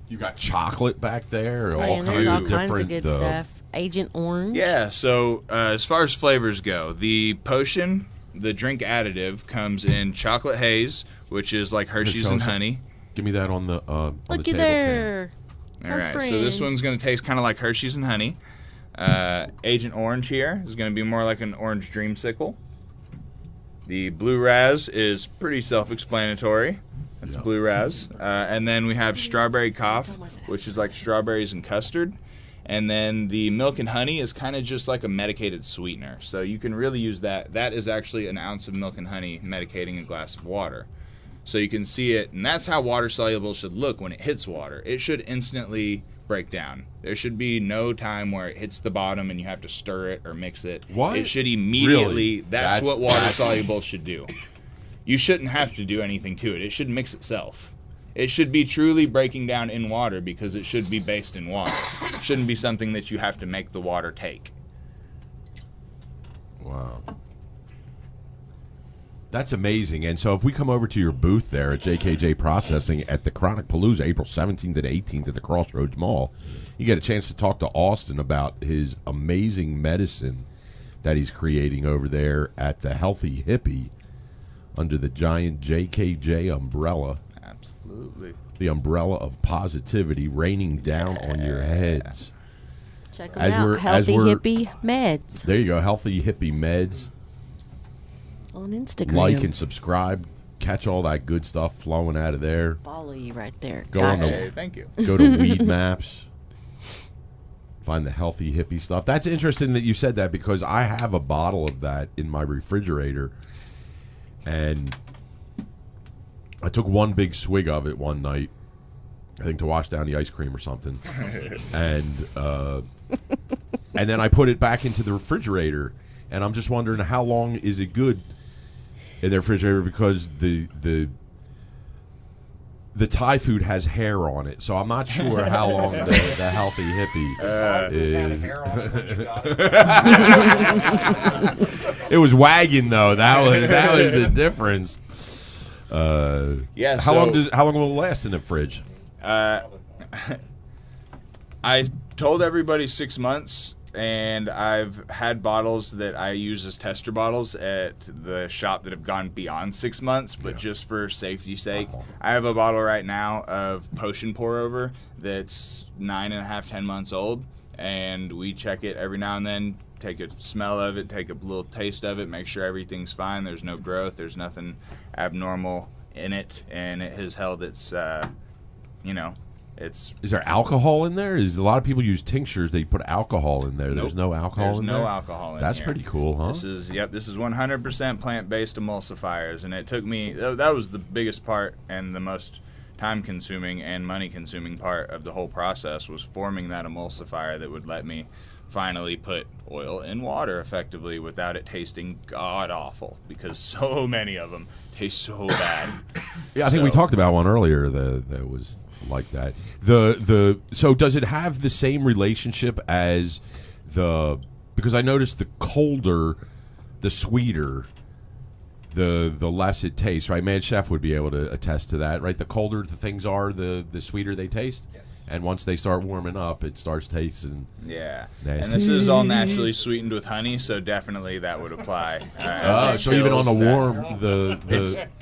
you got chocolate back there, There's all kinds of good stuff. Agent Orange. Yeah, so as far as flavors go, the potion, the drink additive, comes in chocolate haze, which is like Hershey's and honey. Give me that on the Looky table there. All right, so this one's going to taste kind of like Hershey's and honey. Agent Orange here is going to be more like an orange dreamsicle. The Blue Raz is pretty self-explanatory. It's Blue Raz. And then we have Strawberry Cough, which is like strawberries and custard. And then the Milk and Honey is kind of just like a medicated sweetener. So you can really use that. That is actually an ounce of milk and honey medicating a glass of water. So you can see it, and that's how water soluble should look when it hits water. It should instantly break down. There should be no time where it hits the bottom and you have to stir it or mix it. What? It should immediately, Really? that's what water soluble should do. You shouldn't have to do anything to it. It should mix itself. It should be truly breaking down in water because it should be based in water. It shouldn't be something that you have to make the water take. Wow. That's amazing. And so if we come over to your booth there at JKJ Processing at the Chronic Palooza, April 17th to 18th at the Crossroads Mall, you get a chance to talk to Austin about his amazing medicine that he's creating over there at the Healthy Hippie under the giant JKJ umbrella. Absolutely. The umbrella of positivity raining down on your heads. Check them out. Healthy Hippie Meds. There you go. Healthy Hippie Meds. On Instagram. Like and subscribe. Catch all that good stuff flowing out of there. Follow you right there. Thank you. Go to Weed Maps. Find the Healthy Hippie stuff. That's interesting that you said that because I have a bottle of that in my refrigerator. And I took one big swig of it one night, I think to wash down the ice cream or something. And then I put it back into the refrigerator. And I'm just wondering how long is it good in the refrigerator because the Thai food has hair on it, so I'm not sure how long the Healthy Hippie is. It was wagging though. That was the difference. Yeah. How long will it last in the fridge? I told everybody 6 months. And I've had bottles that I use as tester bottles at the shop that have gone beyond 6 months, but just for safety's sake. I have a bottle right now of potion pour over that's 9.5, 10 months old, and we check it every now and then, take a smell of it, take a little taste of it, make sure everything's fine, there's no growth, there's nothing abnormal in it, and it has held its, Is there alcohol in there? A lot of people use tinctures. They put alcohol in there. Nope. There's no alcohol in there? There's no alcohol in That's here. pretty cool, huh? This is 100% plant-based emulsifiers, and it took me, that was the biggest part and the most time-consuming and money-consuming part of the whole process was forming that emulsifier that would let me finally put oil in water effectively without it tasting god-awful because so many of them taste so bad. Yeah, I think we talked about one earlier that was like that. So does it have the same relationship as because I noticed the colder, the sweeter the less it tastes, right? Man Chef would be able to attest to that, right? The colder the things are, the sweeter they taste. Yes. And once they start warming up, it starts tasting nasty. And this is all naturally sweetened with honey, so definitely that would apply. So even on the warm,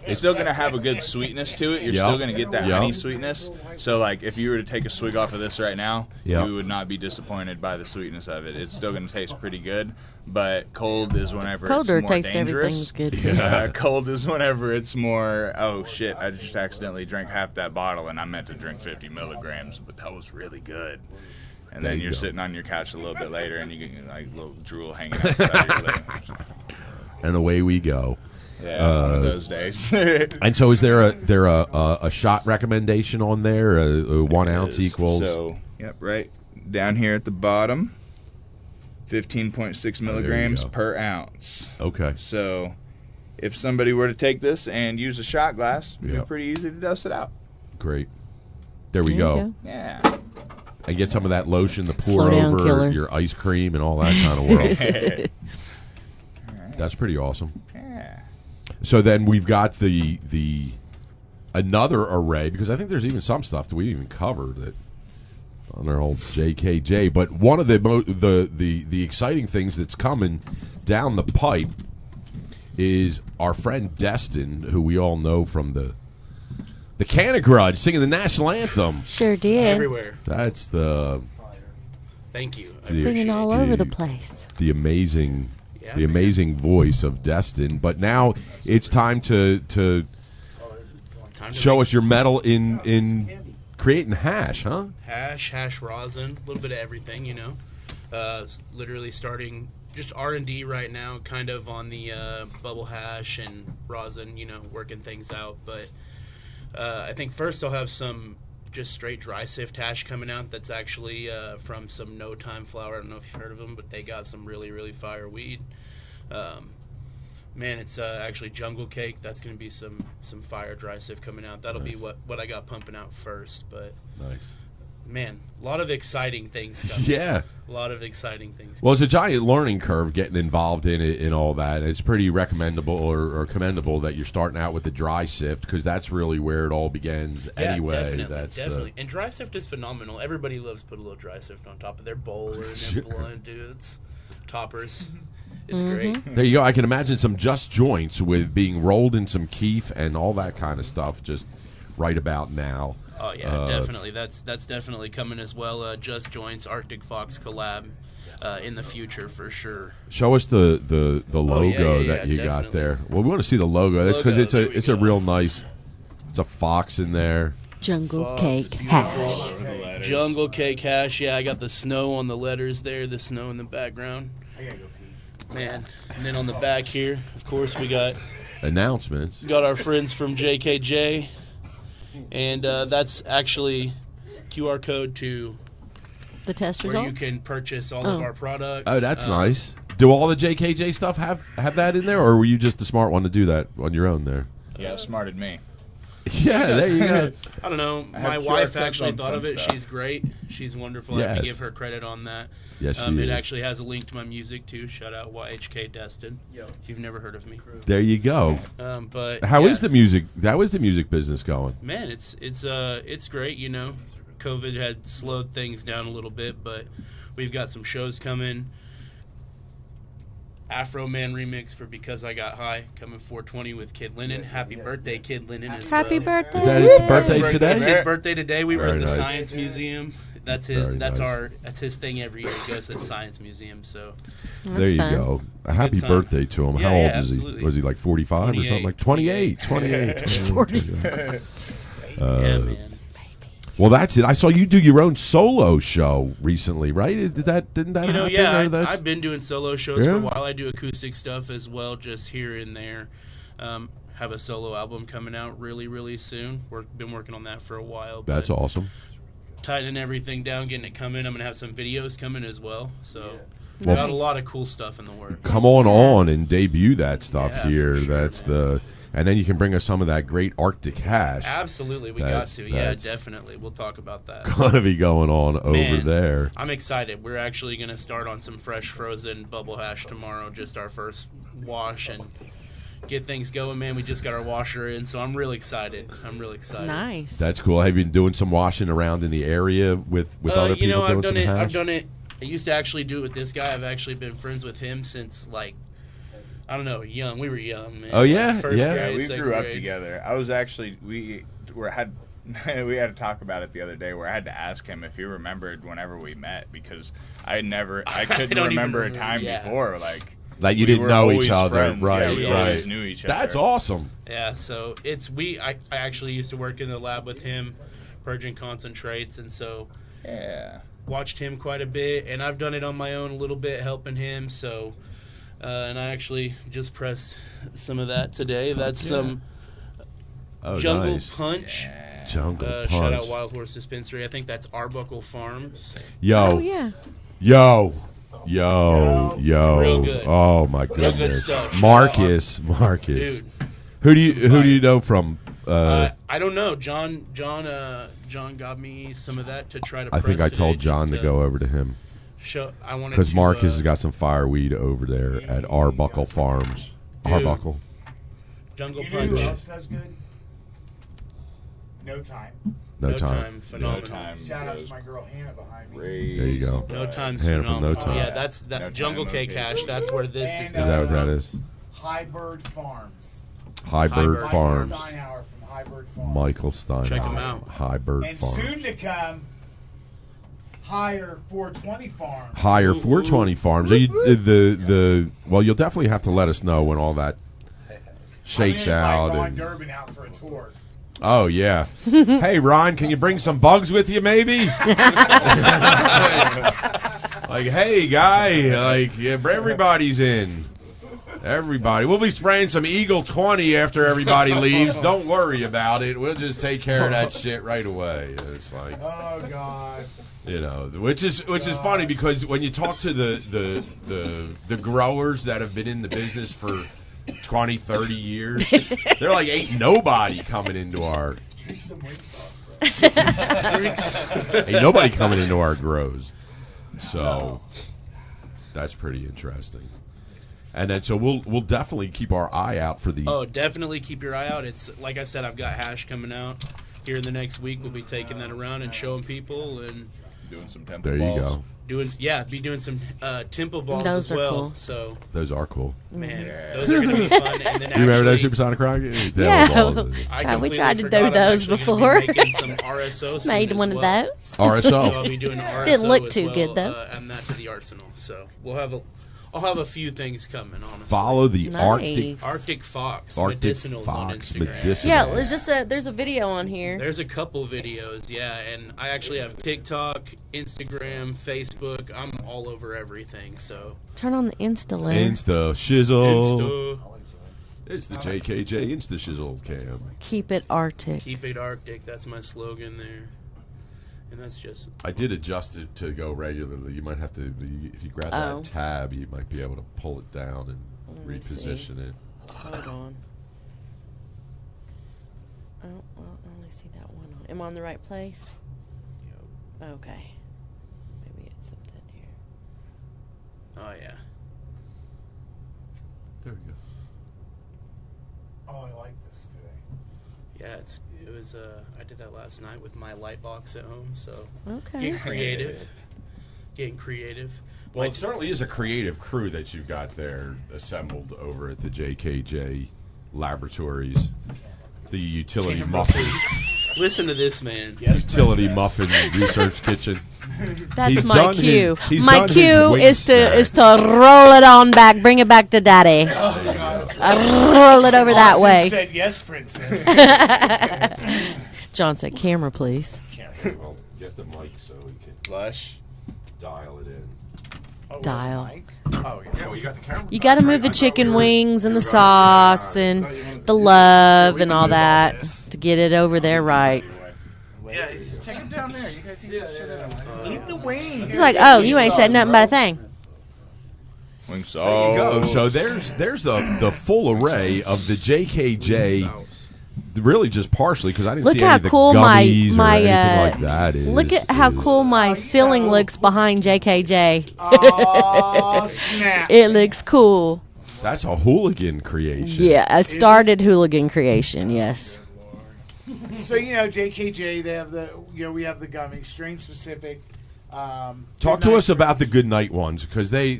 it's still going to have a good sweetness to it. You're still going to get that honey sweetness. So, like, if you were to take a swig off of this right now, you would not be disappointed by the sweetness of it. It's still going to taste pretty good, but cold is whenever Colder it's more tastes dangerous. Everything's good. Cold is whenever it's more, oh, shit, I just accidentally drank half that bottle, and I meant to drink 50 milligrams, but that was really good. And then you're sitting on your couch a little bit later, and you get like a little drool hanging outside your leg. And away we go. Yeah, one of those days. And so, is there a shot recommendation on there? 1 ounce equals. So, yep, right down here at the bottom, 15.6 milligrams per ounce. Okay. So, if somebody were to take this and use a shot glass, it'd be pretty easy to dust it out. Great. There we go. Yeah. And get some of that lotion to pour over your ice cream and all that kind of world. That's pretty awesome. Yeah. So then we've got the another array, because I think there's even some stuff that we didn't even cover that on our old JKJ. But one of the exciting things that's coming down the pipe is our friend Destin, who we all know from the Canna Grudge singing the national anthem. Sure did. Everywhere. That's the Thank you. Singing all over the place. The amazing Yeah, the amazing voice of Destin. But now it's time to show us your mettle in creating hash, huh? hash rosin, a little bit of everything, you know. Literally starting just R&D right now, kind of on the bubble hash and rosin, you know, working things out. But I think first I'll have some just straight dry sift hash coming out that's actually from some No Time Flower. I don't know if you've heard of them, but they got some really, really fire weed. Man, it's actually Jungle Cake. That's going to be some fire dry sift coming out. That'll be what I got pumping out first. But nice. Man, a lot of exciting things coming. Yeah. A lot of exciting things. Well, it's a giant learning curve getting involved in it and all that. It's pretty recommendable or commendable that you're starting out with the dry sift, because that's really where it all begins anyway. Definitely. And dry sift is phenomenal. Everybody loves to put a little dry sift on top of their bowl or their blunt, dude. It's toppers. It's great. There you go. I can imagine some Just Joints with being rolled in some keef and all that kind of stuff just right about now. Oh yeah, definitely. That's definitely coming as well. Just Joints, Arctic Fox collab in the future for sure. Show us the logo that you got there. Well, we want to see the logo. That's because it's a real nice. It's a fox in there. Jungle Cake Hash. Jungle Cake Hash. Yeah, I got the snow on the letters there. The snow in the background. I gotta go pee. Man, and then on the back here, of course, we got announcements. Got our friends from JKJ. And that's actually QR code to the test where results? you can purchase all of our products. Oh, that's nice. Do all the JKJ stuff have that in there, or were you just the smart one to do that on your own there? Yeah, smarted me. Yeah, there you go. I don't know. My wife actually thought of it. Stuff. She's great. She's wonderful. Yes. I have to give her credit on that. Yes, she It is. actually has a link to my music too. Shout out YHK Destin. If you've never heard of me. There you go. But how is the music? How is the music business going? Man, it's great. You know, COVID had slowed things down a little bit, but we've got some shows coming. Afro Man remix for Because I Got High coming 420 with Kid Lennon. Happy birthday, Kid Lennon! Happy birthday! Is that his birthday today? It's his birthday today. We were at the nice. Science Museum. That's his. Very That's nice. That's his thing every year. He goes to the Science Museum. So there you go. A happy time. birthday to him. Yeah, How old yeah, is he? absolutely. Was he like 45 or something? Like 28. 40. yeah, man. Well, that's it. I saw you do your own solo show recently, right? Didn't that You know, happen? yeah, Or that's- I've been doing solo shows Yeah? for a while. I do acoustic stuff as well, just here and there. Have a solo album coming out really, really soon. Been working on that for a while. But That's awesome. tightening everything down, getting it coming. I'm going to have some videos coming as well. So we Nice. got a lot of cool stuff in the works. Come on and debut that stuff Yeah, here. for sure, That's man. and then you can bring us some of that great Arctic hash. Absolutely, we That's- got to. Yeah, that's- definitely. We'll talk about that. Gonna be going on over Man, there. I'm excited. We're actually going to start on some fresh frozen bubble hash tomorrow, just our first wash. And, get things going, man. We just got our washer in, so I'm really excited. Nice. That's cool. Have you been doing some washing around in the area with other people I've doing done some it. hash? I've done it. I used to actually do it with this guy. I've actually been friends with him since like, I don't know, young. We were young, man. Oh, yeah? Like first Yeah. grade, we second grew up grade. together. I was actually we had to talk about it the other day where I had to ask him if he remembered whenever we met because I couldn't don't even remember a remember, time yeah. before Like you we didn't were know each always other, friends. right? Yeah, we right. always knew each other. That's awesome. Yeah, so I actually used to work in the lab with him, purging concentrates, and so Yeah. watched him quite a bit, and I've done it on my own a little bit, helping him. So, and I actually just pressed some of that today. That's some Jungle nice. Punch. Jungle Punch. Shout out Wild Horse Dispensary. I think that's Arbuckle Farms. Yo, Oh yeah. yo. real good. Oh my Real good goodness. stuff. Marcus. Dude, Who do you know from I don't know. John got me some of that to try to. I think I press told today John just to go over to him I wanted because to, Marcus has got some fireweed over there at Arbuckle Farms. Dude. Arbuckle. Jungle You know who Punch. else does good? No Time. No time. Phenomenal. time. Shout out to my girl Hannah behind me. There you go. No Time's Hannah from phenomenal. No Time. Yeah, that's that No Jungle Time, Cake okay. Hash. That's where this is. And, Is that what that is? Highbird Farms. Highbird Highbird. Farms. Michael Steinhauer from Highbird Farms. Michael Stein. Check him out. Highbird And Farms. soon to come, Higher 420 Farms. Higher 420 Farms. Are you, well, you'll definitely have to let us know when all that shakes out. Ron And, Durbin out for a tour. oh yeah. Hey Ron, can you bring some bugs with you, maybe? Like, hey guy, like yeah, everybody's in. Everybody. We'll be spraying some Eagle 20 after everybody leaves. Don't worry about it. We'll just take care of that shit right away. It's like, Oh God. you know, which is funny because when you talk to the growers that have been in the business for 20, 30 years, they're like, ain't nobody coming into our Drink some wing sauce, bro. ain't nobody coming into our grows. So that's pretty interesting. And then so we'll definitely keep our eye out for the Oh, definitely keep your eye out. It's like I said, I've got hash coming out here in the next week. We'll be taking that around and showing people and Doing some temple there you balls. go. be doing some temple balls Those as are well. cool. So Those are cool. man, those are gonna be fun. And then You remember that actually, Supersonic Rocket? Yeah. I Tried- we completely tried to forgot do I'm those actually gonna before. be making some RSO soon Made as one well. of those. So I'll RSO. be doing RSO Didn't look as too well, good, though. and that to the arsenal. So I'll have a few things coming. Honestly, Follow the Nice. Arctic Fox Arctic Medicinals on Fox Instagram. Medicinal. Yeah, is this there's a video on here. There's a couple videos, yeah, and I actually have TikTok, Instagram, Facebook. I'm all over everything, so Turn on the Insta link. Insta shizzle. Insta, It's the JKJ Insta shizzle cam. Keep it Arctic. keep it Arctic. That's my slogan there, and that's just I did adjust it to go regularly. You might have to, if you grab Oh. that tab, you might be able to pull it down and Let me see. reposition it. Hold on. Oh, well, I only see that one on. Am I on the right place? Okay. Maybe it's something here. oh yeah. There we go. Oh, I like this today. Yeah, it was. I did that last night with my light box at home. So Okay. getting creative, getting creative. Well, it certainly is a creative crew that you've got there assembled over at the JKJ Laboratories. The utility muffin, Listen to this man. utility muffin research kitchen. That's He's my done cue. he's My done his cue wing is to snacks. roll it on back, bring it back to daddy. Roll it over that Austin way. said yes, princess. John said, "Camera, please." Well, get the mic so we can Lush. dial it in. Oh, Dial. Mike? Oh, yeah. Yeah, well, you got the camera. You got to move the chicken wings and the sauce and the love and all that to get it over there right. Yeah, take him down there. You guys eat that shit. Eat the wings. He's like, "Oh, you ain't said nothing but a thing." Wing There you go. sauce. So there's the full array of the JKJ. Really, just partially because I didn't Look see how any of the cool gummies my or anything like that. look at how cool my ceiling looks behind JKJ. Oh, snap. It looks cool. That's a hooligan creation. Yeah, I started hooligan creation. Yes. So JKJ, they have we have the gummies, strain specific. Talk to us about the good night ones, because they're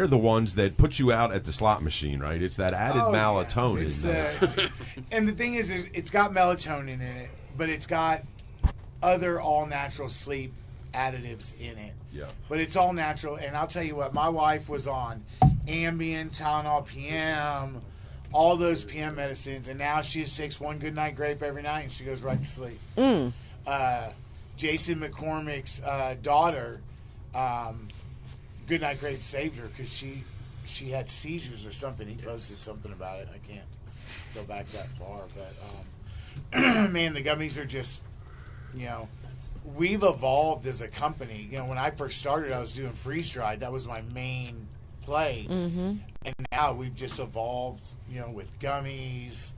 the ones that put you out at the slot machine, right? It's that added melatonin. Yeah. And the thing is, it's got melatonin in it, but it's got other all natural sleep additives in it. Yeah. But it's all natural, and I'll tell you what, my wife was on Ambien, Tylenol PM, all those PM medicines, and now she just takes one good night grape every night and she goes right to sleep. Jason McCormick's daughter, good night grape saved her because she had seizures or something. He posted something about it. I can't go back that far, but man, the gummies are just, we've evolved as a company. When I first started, I was doing freeze dried. That was my main play. And now we've just evolved, with gummies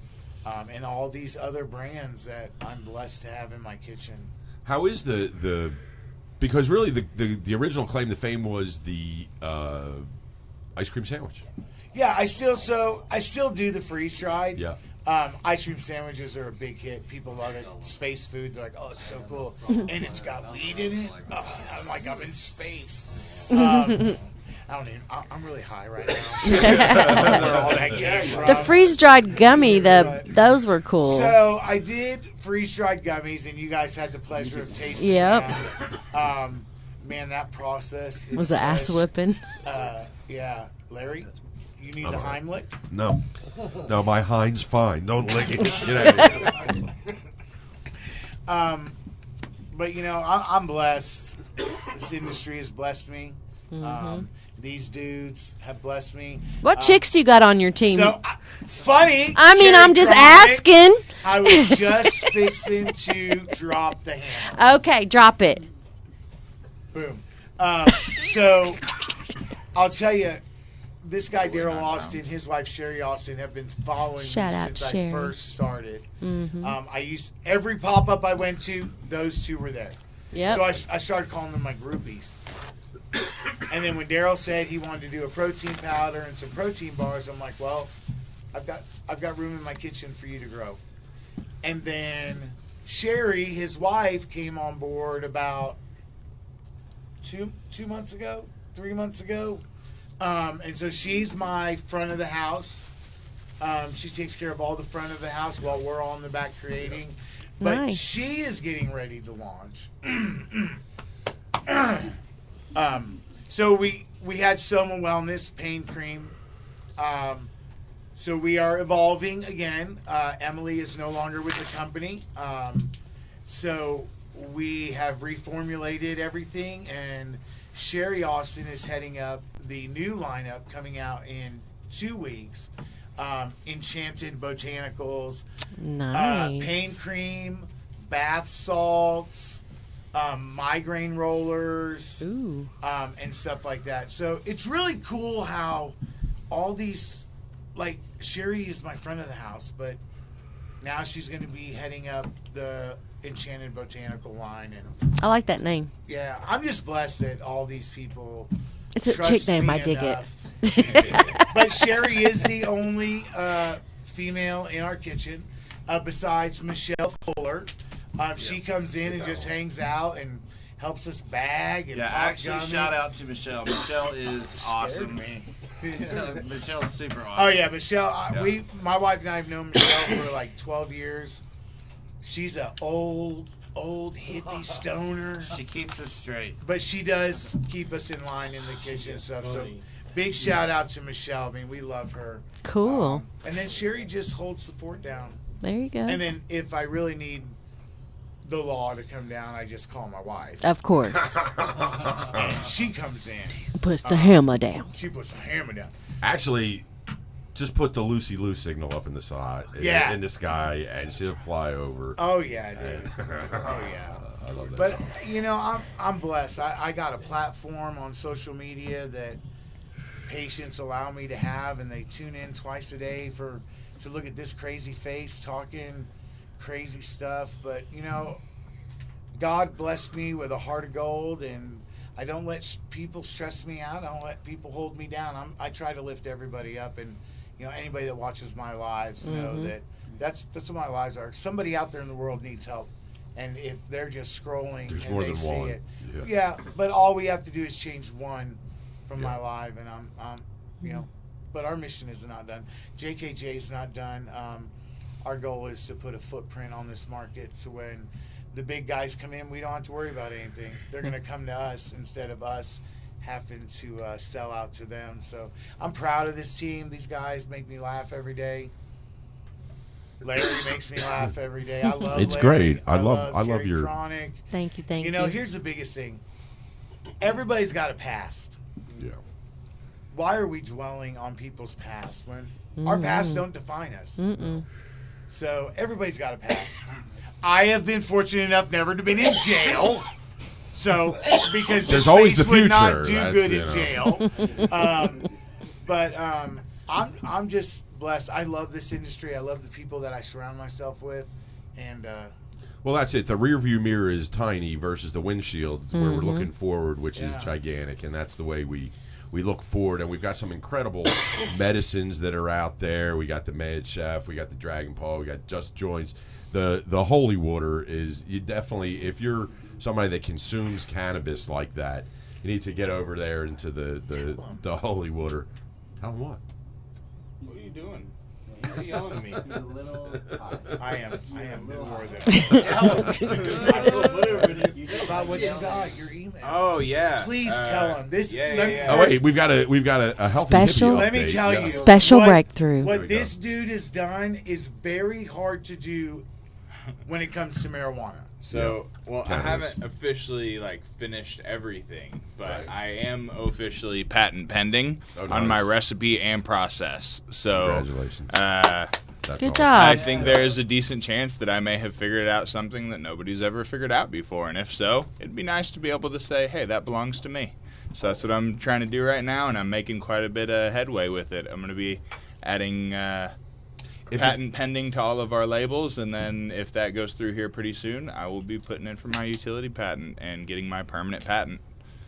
and all these other brands that I'm blessed to have in my kitchen. How is the because really the original claim to fame was the ice cream sandwich. Yeah, I still do the freeze dried. Yeah. Ice cream sandwiches are a big hit. People love it. Space food, they're like, oh, it's so cool. And it's got weed in it. Oh, I'm like, I'm in space. I'm really high right now. The freeze-dried gummy, those were cool. So I did freeze-dried gummies, and you guys had the pleasure of tasting them. Man, that process was an ass whipping. Yeah. Larry, you need the Heimlich? No, my Heinz fine. Don't lick it. Get out of here. But I'm blessed. This industry has blessed me. These dudes have blessed me. What chicks do you got on your team? So funny. I mean, I'm just asking. I was just fixing to drop the hammer. Okay, drop it. Boom. So I'll tell you, this guy Darryl Austin, his wife Sherry Austin, have been following me since I first started. I used every pop up I went to; those two were there. Yep. So I started calling them my groupies. And then when Darryl said he wanted to do a protein powder and some protein bars, I'm like, well, I've got room in my kitchen for you to grow. And then Sherry, his wife, came on board about 3 months ago. And so she's my front of the house. She takes care of all the front of the house while we're all in the back creating. But nice. She is getting ready to launch. So we had Soma Wellness pain cream. So we are evolving again. Emily is no longer with the company. So we have reformulated everything, and Sherry Austin is heading up the new lineup coming out in 2 weeks. Enchanted Botanicals, nice. Pain cream, bath salts, migraine rollers, and stuff like that. So it's really cool how all these, like, Sherry is my friend of the house, but now she's going to be heading up the Enchanted Botanical line. And I like that name. yeah, I'm just blessed that all these people It's a trust chick name. me I dig enough. But Sherry is the only female in our kitchen besides Michelle Fuller. She comes in and just hangs out and helps us bag and pop actually, gummy. shout out to Michelle. Michelle is awesome. Michelle's super awesome. Oh yeah, Michelle. My wife and I have known Michelle for like 12 years. She's an old hippie stoner. She keeps us straight. But she does keep us in line in the kitchen and stuff. So big shout out to Michelle. I mean, we love her. Cool. And then Sherry just holds the fort down. There you go. And then if I really need the law to come down, I just call my wife. Of course. And she comes in. Puts the hammer down. She puts the hammer down. Actually, just put the Lucy Lou signal up in the side, in the sky, and she'll fly over. Oh yeah, dude. Oh yeah. I love that. But I'm blessed. I got a platform on social media that patients allow me to have, and they tune in twice a day to look at this crazy face talking crazy stuff. But God blessed me with a heart of gold, and I don't let people stress me out. I don't let people hold me down. I try to lift everybody up, and anybody that watches my lives know that that's what my lives are. Somebody out there in the world needs help, and if they're just scrolling There's and more they than see one. it, Yeah. But all we have to do is change one from my life, and I'm But our mission is not done. JKJ is not done. Our goal is to put a footprint on this market, so when the big guys come in, we don't have to worry about anything. They're going to come to us instead of us having to sell out to them. So I'm proud of this team. These guys make me laugh every day. Larry makes me laugh every day. I love It's Larry. great. I love Kerry your. Chronic. Thank you. Here's the biggest thing. Everybody's got a past. Yeah. Why are we dwelling on people's past when our past don't define us? So everybody's got a past. I have been fortunate enough never to been in jail. So because There's this always face the would not future. do That's, good you in know. jail. I'm just blessed. I love this industry. I love the people that I surround myself with, and Well, that's it. The rear view mirror is tiny versus the windshield where we're looking forward, which is gigantic, and that's the way we look forward. And we've got some incredible medicines that are out there. We got the Mad Chef, we got the Dragon Paw, we got Just Joints. The holy water is, you definitely, if you're somebody that consumes cannabis like that, you need to get over there into the holy water. Tell them what? What are you doing? Why are you yelling at me? I am more than. Tell them about what you got. Your email. Oh yeah. Please tell them this. Oh wait, we've got a healthy Special- hippie Let me update. tell Yeah. you. Special breakthrough. What we this dude has done is very hard to do when it comes to marijuana. So, well, I Cannabis. haven't officially finished everything, but Right. I am officially patent pending Oh, on my nice. recipe and process. So, Congratulations. That's That's Good awesome. job. I think there is a decent chance that I may have figured out something that nobody's ever figured out before, and if so, it'd be nice to be able to say, "Hey, that belongs to me." So that's what I'm trying to do right now, and I'm making quite a bit of headway with it. I'm going to be adding If patent pending to all of our labels, and then if that goes through here pretty soon, I will be putting in for my utility patent and getting my permanent patent.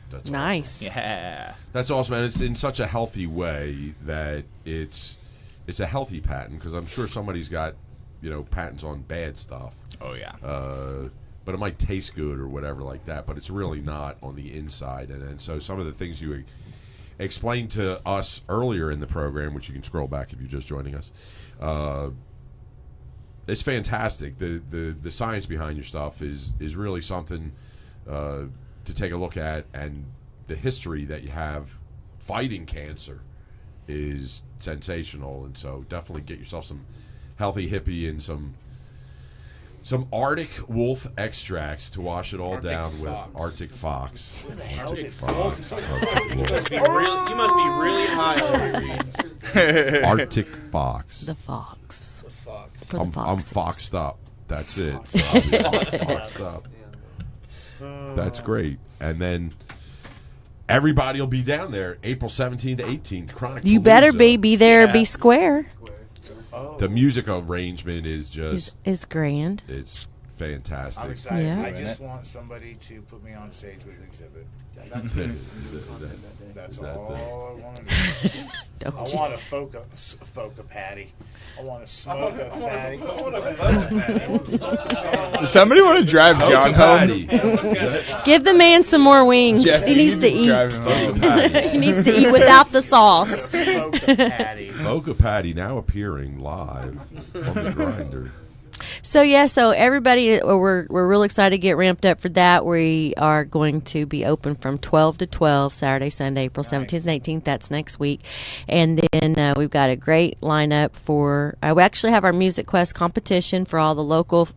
That's Nice. Yeah. That's awesome, and it's in such a healthy way that it's a healthy patent, because I'm sure somebody's got patents on bad stuff, Oh yeah. but it might taste good or whatever like that, but it's really not on the inside. And so some of the things you explained to us earlier in the program, which you can scroll back if you're just joining us, it's fantastic. The science behind your stuff is really something to take a look at, and the history that you have fighting cancer is sensational. And so definitely get yourself some healthy hippie and some Arctic wolf extracts to wash it all Arctic down fox. with. Arctic fox. Where the hell did Fox. Wolf? Arctic You wolf. must be really high. Arctic fox. The fox. The fox. For the I'm foxes. foxed up. That's it. So I'll be foxed up. That's great. And then everybody will be down there April 17th to 18th. Chronic You better Palooza. be there, Yeah. be square. The music arrangement is just, Is grand. it's fantastic. I'm excited. Yeah. I just want somebody to put me on stage with an exhibit. That's all I want to do. I Don't you? want a foca patty. I want to smoke a fatty. Does somebody want to drive John home? Give the man some more wings. Jeff, He you needs need to eat. drive him home. He needs to eat without the sauce. Foca patty. Mocha Patty now appearing live on the grinder. So everybody, we're real excited to get ramped up for that. We are going to be open from 12 to 12 Saturday, Sunday, April 17th and 18th. That's next week. And then we've got a great lineup for. We actually have our Music Quest competition for all the local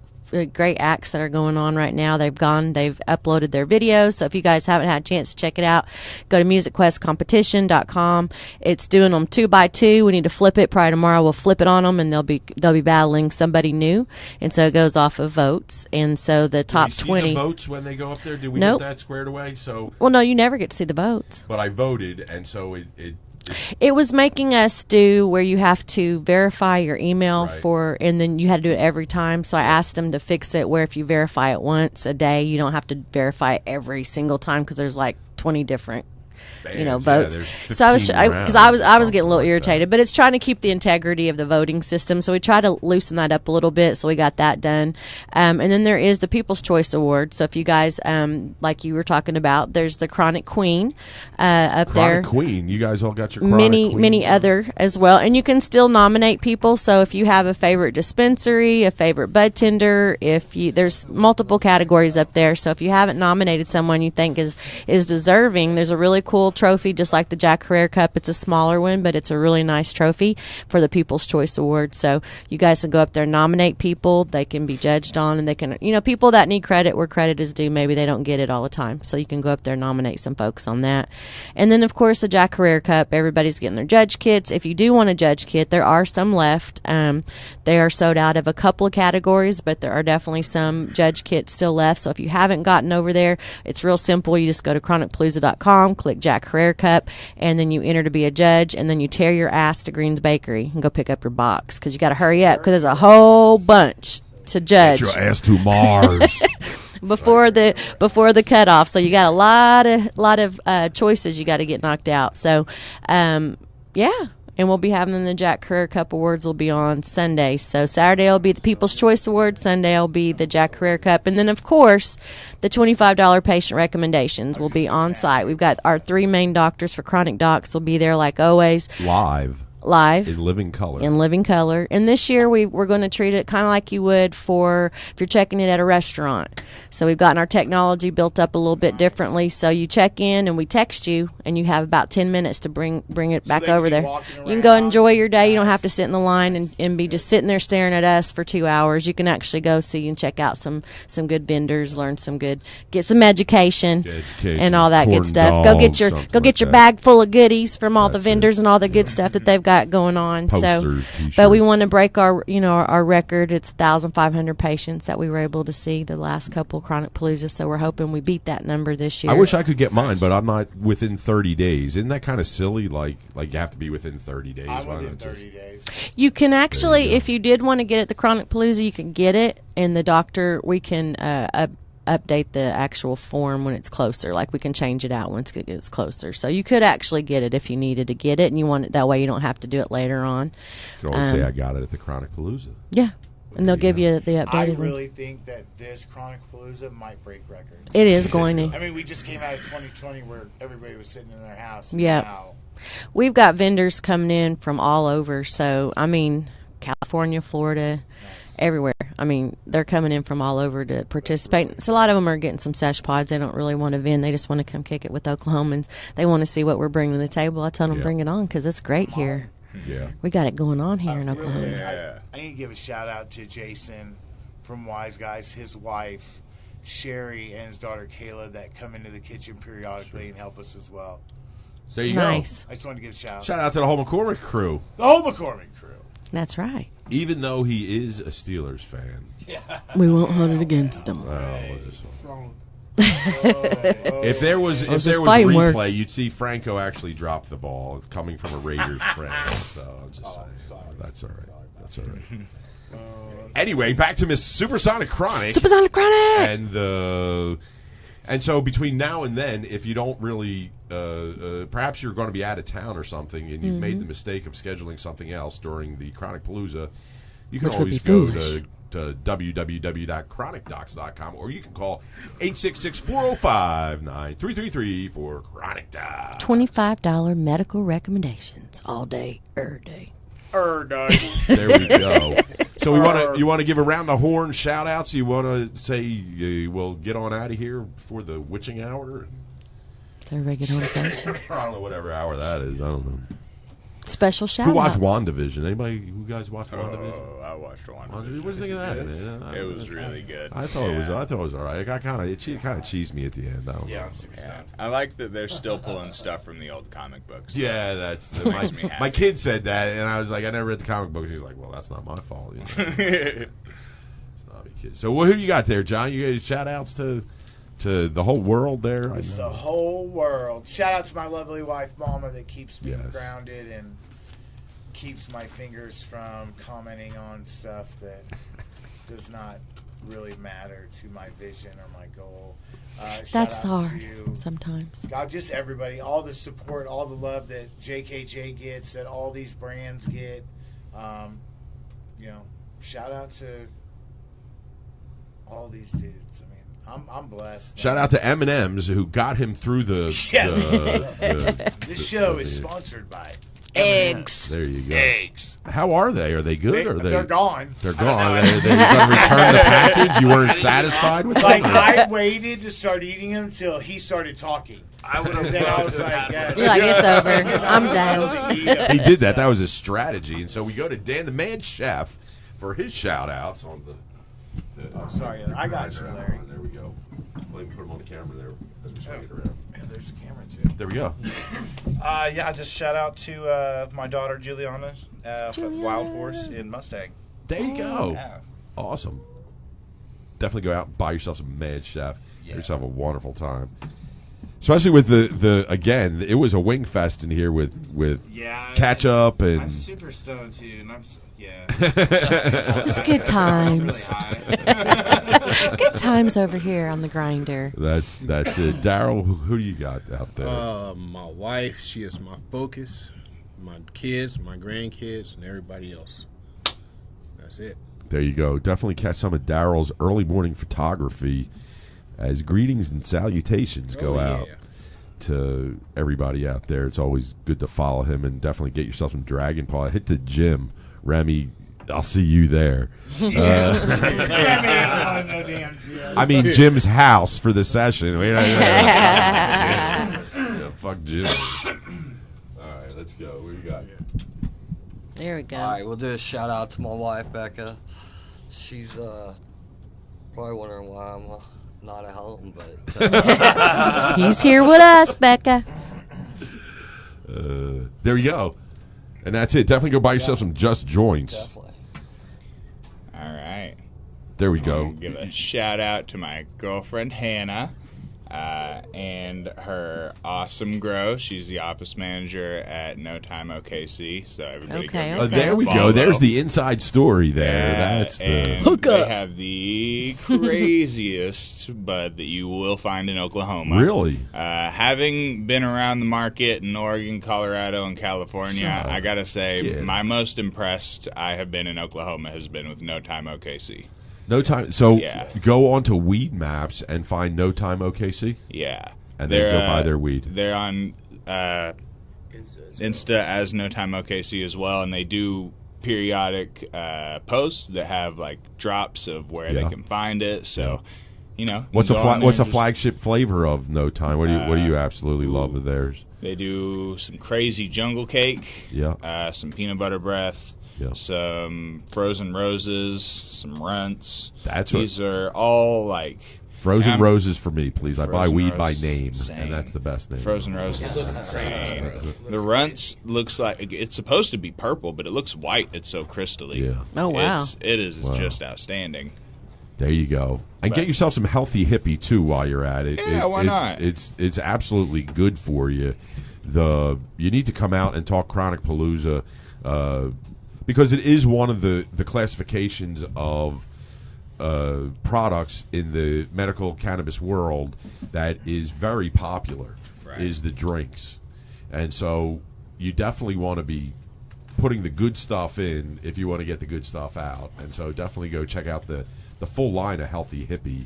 great acts that are going on right now. They've uploaded their videos. So if you guys haven't had a chance to check it out, go to musicquestcompetition.com. It's doing them 2x2. We need to flip it. Probably tomorrow we'll flip it on them, and they'll be battling somebody new. And so it goes off of votes. And so the top Did we 20. see the votes when they go up there? Did we Nope. get that squared away? So, Well, no, you never get to see the votes. but I voted, and so it It was making us do where you have to verify your email Right. and then you had to do it every time. So I asked them to fix it where if you verify it once a day, you don't have to verify it every single time because there's like 20 different Bands, votes. there's So I was 15 because rounds I was or getting a little something like irritated, that. but it's trying to keep the integrity of the voting system. So we try to loosen that up a little bit. So we got that done, and then there is the People's Choice Award. So if you guys, like you were talking about, there's the Chronic Queen up there. Chronic Queen. You guys all got your Chronic Queen? Many other as well, and you can still nominate people. So if you have a favorite dispensary, a favorite bud tender, there's multiple categories up there. So if you haven't nominated someone you think is deserving, there's a really cool trophy, just like the Jack Herrera Cup. It's a smaller one, but it's a really nice trophy for the People's Choice Award. So you guys can go up there, nominate people. They can be judged on, and they can, people that need credit where credit is due. Maybe they don't get it all the time, so you can go up there and nominate some folks on that. And then, of course, the Jack Herrera Cup. Everybody's getting their judge kits. If you do want a judge kit, there are some left. They are sold out of a couple of categories, but there are definitely some judge kits still left. So if you haven't gotten over there, it's real simple. You just go to chronicpalooza.com, click Jack Herrera Cup, and then you enter to be a judge, and then you tear your ass to Green's Bakery and go pick up your box, because you got to hurry up, because there's a whole bunch to judge. Get your ass to Mars. before the cutoff. So you got a lot of choices you got to get knocked out. So yeah. And we'll be having the Jack Herrera Cup Awards will be on Sunday. So Saturday will be the People's Choice Awards. Sunday will be the Jack Herrera Cup. And then, of course, the $25 patient recommendations will be on site. We've got our 3 main doctors for chronic docs will be there like always. Live in living color. And this year we're going to treat it kind of like you would for if you're checking it at a restaurant. So we've gotten our technology built up a little bit differently. So you check in and we text you, and you have about 10 minutes to bring it back over there. You can go enjoy your day. You don't have to sit in the line and be just sitting there staring at us for 2 hours. You can actually go see and check out some good vendors, get some education and all that good stuff. Go get your bag full of goodies from all the vendors and all the good stuff that they've got going on. Posters, but we want to break our record. It's 1,500 patients that we were able to see the last couple chronic paloozas. So we're hoping we beat that number this year. I wish I could get mine, but I'm not within 30 days. Isn't that kind of silly? Like you have to be within 30 days. I'm within 30 days. You can actually, if you did want to get it the chronic palooza, you can get it, and the doctor, we can update the actual form when it's closer. Like we can change it out once it gets closer. So you could actually get it if you needed to get it, and you want it that way. You don't have to do it later on. You can always say I got it at the Chronic Palooza. Yeah, and they'll give you the updated I one. really think that this Chronic Palooza might break records. It is going to. I mean, we just came out of 2020 where everybody was sitting in their house. Yeah, we've got vendors coming in from all over. So I mean, California, Florida. Everywhere. I mean, they're coming in from all over to participate. So a lot of them are getting some sesh pods. They don't really want to vend. They just want to come kick it with Oklahomans. They want to see what we're bringing to the table. I told them bring it on because it's great here. Yeah. We got it going on here in Oklahoma. Really, I need to give a shout out to Jason from Wise Guys, his wife, Sherry, and his daughter, Kayla, that come into the kitchen periodically and help us as well. There you go. go. I just want to give a shout out. Shout out to the whole McCormick crew. The whole McCormick crew. That's right. Even though he is a Steelers fan. We won't hold it against them. If there was a replay, words. You'd see Franco actually drop the ball coming from a Raiders friend. So I'm just saying. That's all right. That's all right. Anyway, back to Miss Supersonic Chronic. Supersonic Chronic! And so between now and then, if you don't really, perhaps you're going to be out of town or something, and you've made the mistake of scheduling something else during the Chronic Palooza, you can always go to www.chronicdocs.com, or you can call 866-405-9333 for Chronic Docs. $25 medical recommendations all day, every day. There we go. So you want to give a round of horn shout outs? You want to say we'll get on out of here before the witching hour? Everybody get on stage? I don't know whatever hour that is. I don't know. Special shout Who watched WandaVision? Anybody who guys watched WandaVision? Oh, I watched WandaVision. What do you think of that, man? It was really good. I thought it was all right. It kind of cheesed me at the end. I don't know. I like that they're still pulling stuff from the old comic books. Yeah, that's makes me happy. My kid said that, and I was like, I never read the comic books. He's like, well, that's not my fault. You know? It's not me, kid. So, who you got there, John? You got shout outs to the whole world there? It's the whole world. Shout out to my lovely wife, Mama, that keeps me grounded and keeps my fingers from commenting on stuff that does not really matter to my vision or my goal. That's shout out hard to sometimes. God, just everybody, all the support, all the love that JKJ gets, that all these brands get. Shout out to all these dudes. I mean, I'm blessed. Shout out to M&M's who got him through the. Yes. This show is sponsored by Eggs. There you go. Eggs. How are they? Are they good? Or They're gone. They're gone. Are they going to return the package? You weren't satisfied with Like, them? I waited to start eating them until he started talking. I would have. Then I was like, yeah. You're like, it's over. I'm done. He did that. That was his strategy. And so we go to Dan, the man chef, for his shout-outs on the Oh, sorry. I got you, Larry. There we go. Let me put him on the camera there. Let me swing it around. And there's a camera, too. There we go. Just shout out to my daughter Juliana, Wild Horse in Mustang. There you go. Yeah. Awesome. Definitely go out and buy yourself some Mad Chef. Get yourself a wonderful time. Especially with the again, it was a wing fest in here with ketchup and. I'm super stoned too, and It's good times. Really Good times over here on the grinder. That's it. Darryl, who do you got out there? My wife, she is my focus. My kids, my grandkids, and everybody else. That's it. There you go. Definitely catch some of Darryl's early morning photography as greetings and salutations go out to everybody out there. It's always good to follow him and definitely get yourself some Dragon Paw. Hit the gym. Remy, I'll see you there. I mean, Jim's house for the session. Fuck Jim. All right, let's go. What do you got? There we go. All right, we'll do a shout out to my wife, Becca. She's probably wondering why I'm not at home, but He's here with us, Becca. There you go. And that's it. Definitely go buy yourself some Just Joints. definitely. All right. There we I'm go. gonna give a shout out to my girlfriend Hannah and her awesome grow. She's the office manager at No Time OKC. So everybody Okay, go okay. There we go. follow. There's the inside story there. Yeah, That's the and Hook they up. have the craziest bud that you will find in Oklahoma. Really? Having been around the market in Oregon, Colorado, and California, I gotta say Yeah. my most impressed I have been in Oklahoma has been with No Time OKC. No Time. So Yeah. go on to Weed Maps and find No Time OKC. Yeah, And then go buy their weed. They're on Insta as No Time OKC as well, and they do periodic posts that have like drops of where they can find it. So, you know, What's you a go on there what's a and just- flagship flavor of No Time? What do you absolutely love of theirs? They do some crazy jungle cake. Yeah. Some peanut butter breath. Yeah. Some frozen roses. Some runts. That's what- These are all like Frozen I'm- roses for me, please. I buy Frozen weed by roses, name, same. and that's the best name. Frozen roses is insane. The runts looks like it's supposed to be purple, but it looks white. It's so crystally. Yeah. Oh, wow. It is Wow. just outstanding. There you go. And get yourself some healthy hippie too while you're at it. Yeah, why not? It's absolutely good for you. You need to come out and talk Chronic Palooza because it is one of the classifications of products in the medical cannabis world that is very popular. Is the drinks, and so you definitely want to be putting the good stuff in if you want to get the good stuff out. And so definitely go check out the full line of Healthy Hippie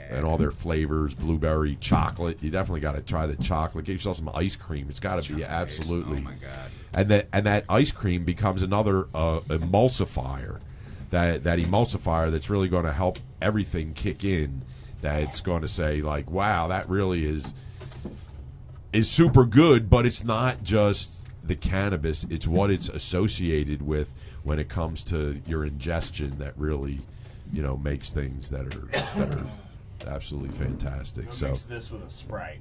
and all their flavors, blueberry, chocolate. You definitely got to try the chocolate. Get yourself some ice cream. It's got to be absolutely. Oh my god! And that ice cream becomes another emulsifier. That emulsifier that's really going to help everything kick in. That it's going to say like, wow, that really is super good. But it's not just the cannabis; it's what it's associated with when it comes to your ingestion that really, makes things that are absolutely fantastic. So Mix this with a Sprite,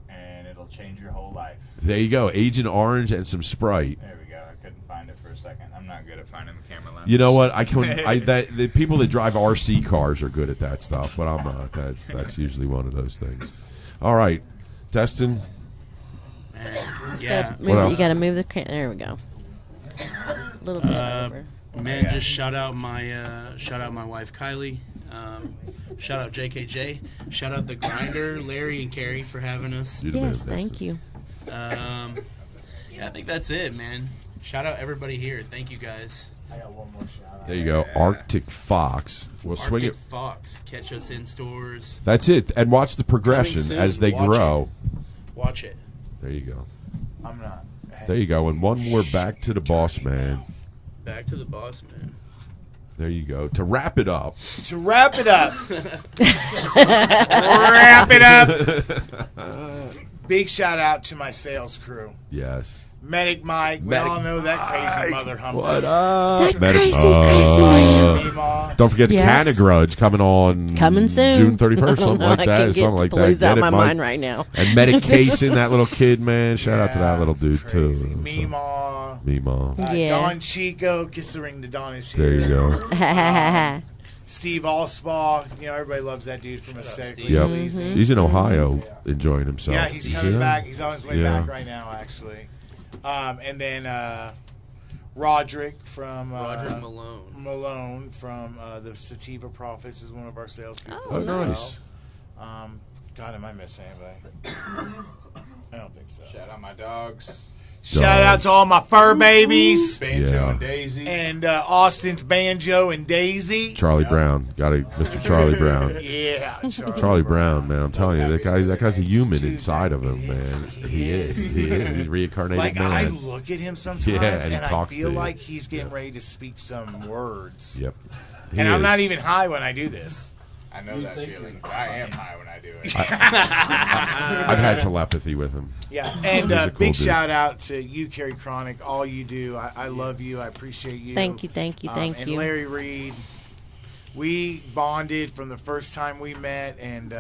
and it'll change your whole life. there you go, Agent Orange and some Sprite. There we go. I couldn't find it for a second. I'm not good at finding the camera lens. You know what? The people that drive RC cars are good at that stuff, but I'm not. That's usually one of those things. All right, Destin. Yeah. What else? You got to move the there we go. A little bit over. Man, just shout out my wife Kylie. Shout out JKJ. Shout out the grinder, Larry and Carrie, for having us. Yes, thank you. Yeah, I think that's it, man. Shout out everybody here. Thank you guys. I got one more shout out. There you go. Arctic Fox. We'll swing it. Arctic Fox. Catch us in stores. That's it. And watch the progression as they grow. Watch it. There you go. I'm not. There you go. And one more back to the boss man. Back to the boss man. There you go. To wrap it up. Wrap it up. Big shout out to my sales crew. Yes. Medic Mike. We all know that crazy mother humper. What up? That crazy man. Don't forget the Yes. Canna Grudge coming soon. June 31st, something like I that. can't Something like that. Lose out Get it, my Mike? mind right now. And Medic Casing, that little kid, man. Shout out to that little dude, too. Meemaw. Meemaw. Yes. Don Chico. Kiss the ring to Don is here. There you go. Steve Allspaw. You know, everybody loves that dude from Aesthetically Yep. Pleasing. He's in Ohio enjoying himself. Yeah, he's You see coming that? back. He's on his way back right now, actually. And then Roderick from Roderick Malone. Malone from the Sativa Profits is one of our salespeople. Oh, as nice. well. God, am I missing anybody? I don't think so. Shout out my dogs. Shout out to all my fur babies Banjo and Daisy. and Austin's Banjo and Daisy. Charlie Brown. Got it, Mr. Charlie Brown. Yeah, Charlie Brown, man, I'm telling you, that guy's a human inside of him, man. He is. He's reincarnated Like, man. I look at him sometimes, Yeah, and he I talks feel to you. like he's getting ready to speak some words. Yep. He And I'm is. not even high when I do this. I know that feeling. I am high when I do it. I've had telepathy with him. Yeah, and He's a cool big dude. shout out to you, Carrie Chronic. All you do, I love you. I appreciate you. Thank you. And Larry Reed, we bonded from the first time we met, and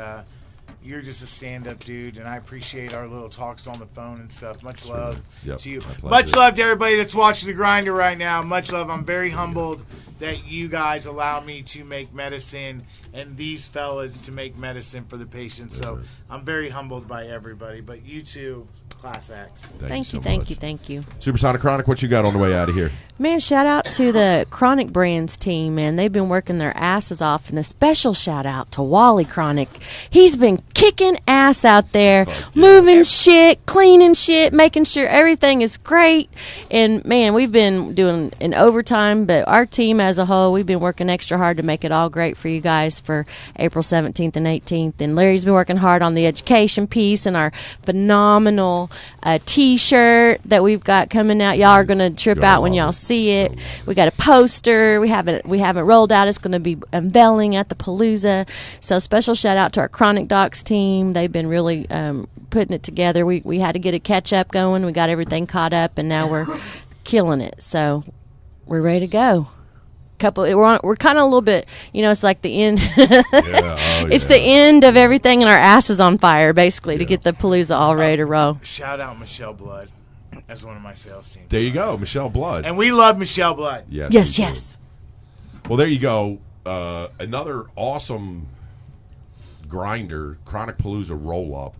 you're just a stand-up dude, and I appreciate our little talks on the phone and stuff. Much love Yep, to you. my pleasure. Much love to everybody that's watching the Grinder right now. Much love. I'm very humbled that you guys allow me to make medicine and these fellas to make medicine for the patients. So I'm very humbled by everybody. But you two, class acts. Thank you. Thank you. Supersonic Chronic, what you got on the way out of here? Man, shout out to the Chronic Brands team, man. They've been working their asses off. And a special shout out to Wally Chronic. He's been kicking ass out there, moving shit, cleaning shit, making sure everything is great. And, man, we've been doing an overtime, but our team as a whole, we've been working extra hard to make it all great for you guys for April 17th and 18th. And Larry's been working hard on the education piece and our phenomenal T-shirt that we've got coming out. Y'all are going to trip out when y'all see it. We got a poster. We haven't rolled out. It's going to be unveiling at the Palooza. So special shout out to our Chronic Docs team. They've been really putting it together. We had to get a catch up going. We got everything caught up, and now we're killing it. So we're ready to go. We're kind of a little bit, it's like the end. It's the end of everything, and our ass is on fire, basically, to get the Palooza all ready to roll. Shout out Michelle Blood as one of my sales teams. There you go, Michelle Blood. And we love Michelle Blood. Yes. Well, there you go. Another awesome grinder, Chronic Palooza roll-up.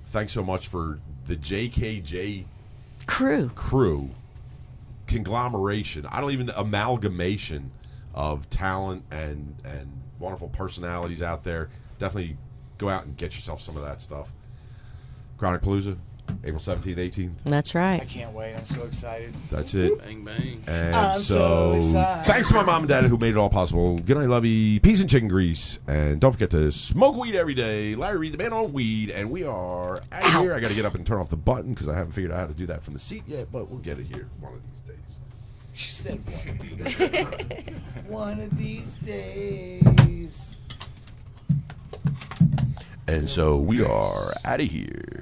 Thanks so much for the JKJ crew. Conglomeration, amalgamation of talent and wonderful personalities out there. Definitely go out and get yourself some of that stuff. Chronic Palooza, April 17th, 18th. That's right. I can't wait. I'm so excited. That's it. Bang, bang. And I'm so excited. Thanks to my mom and dad who made it all possible. Good night, lovey. Peace and chicken grease. And don't forget to smoke weed every day. Larry Reed, the man on weed. And we are out of here. I got to get up and turn off the button because I haven't figured out how to do that from the seat yet, but we'll get it here one of these days. She said one of these days. One of these days. And so we are out of here.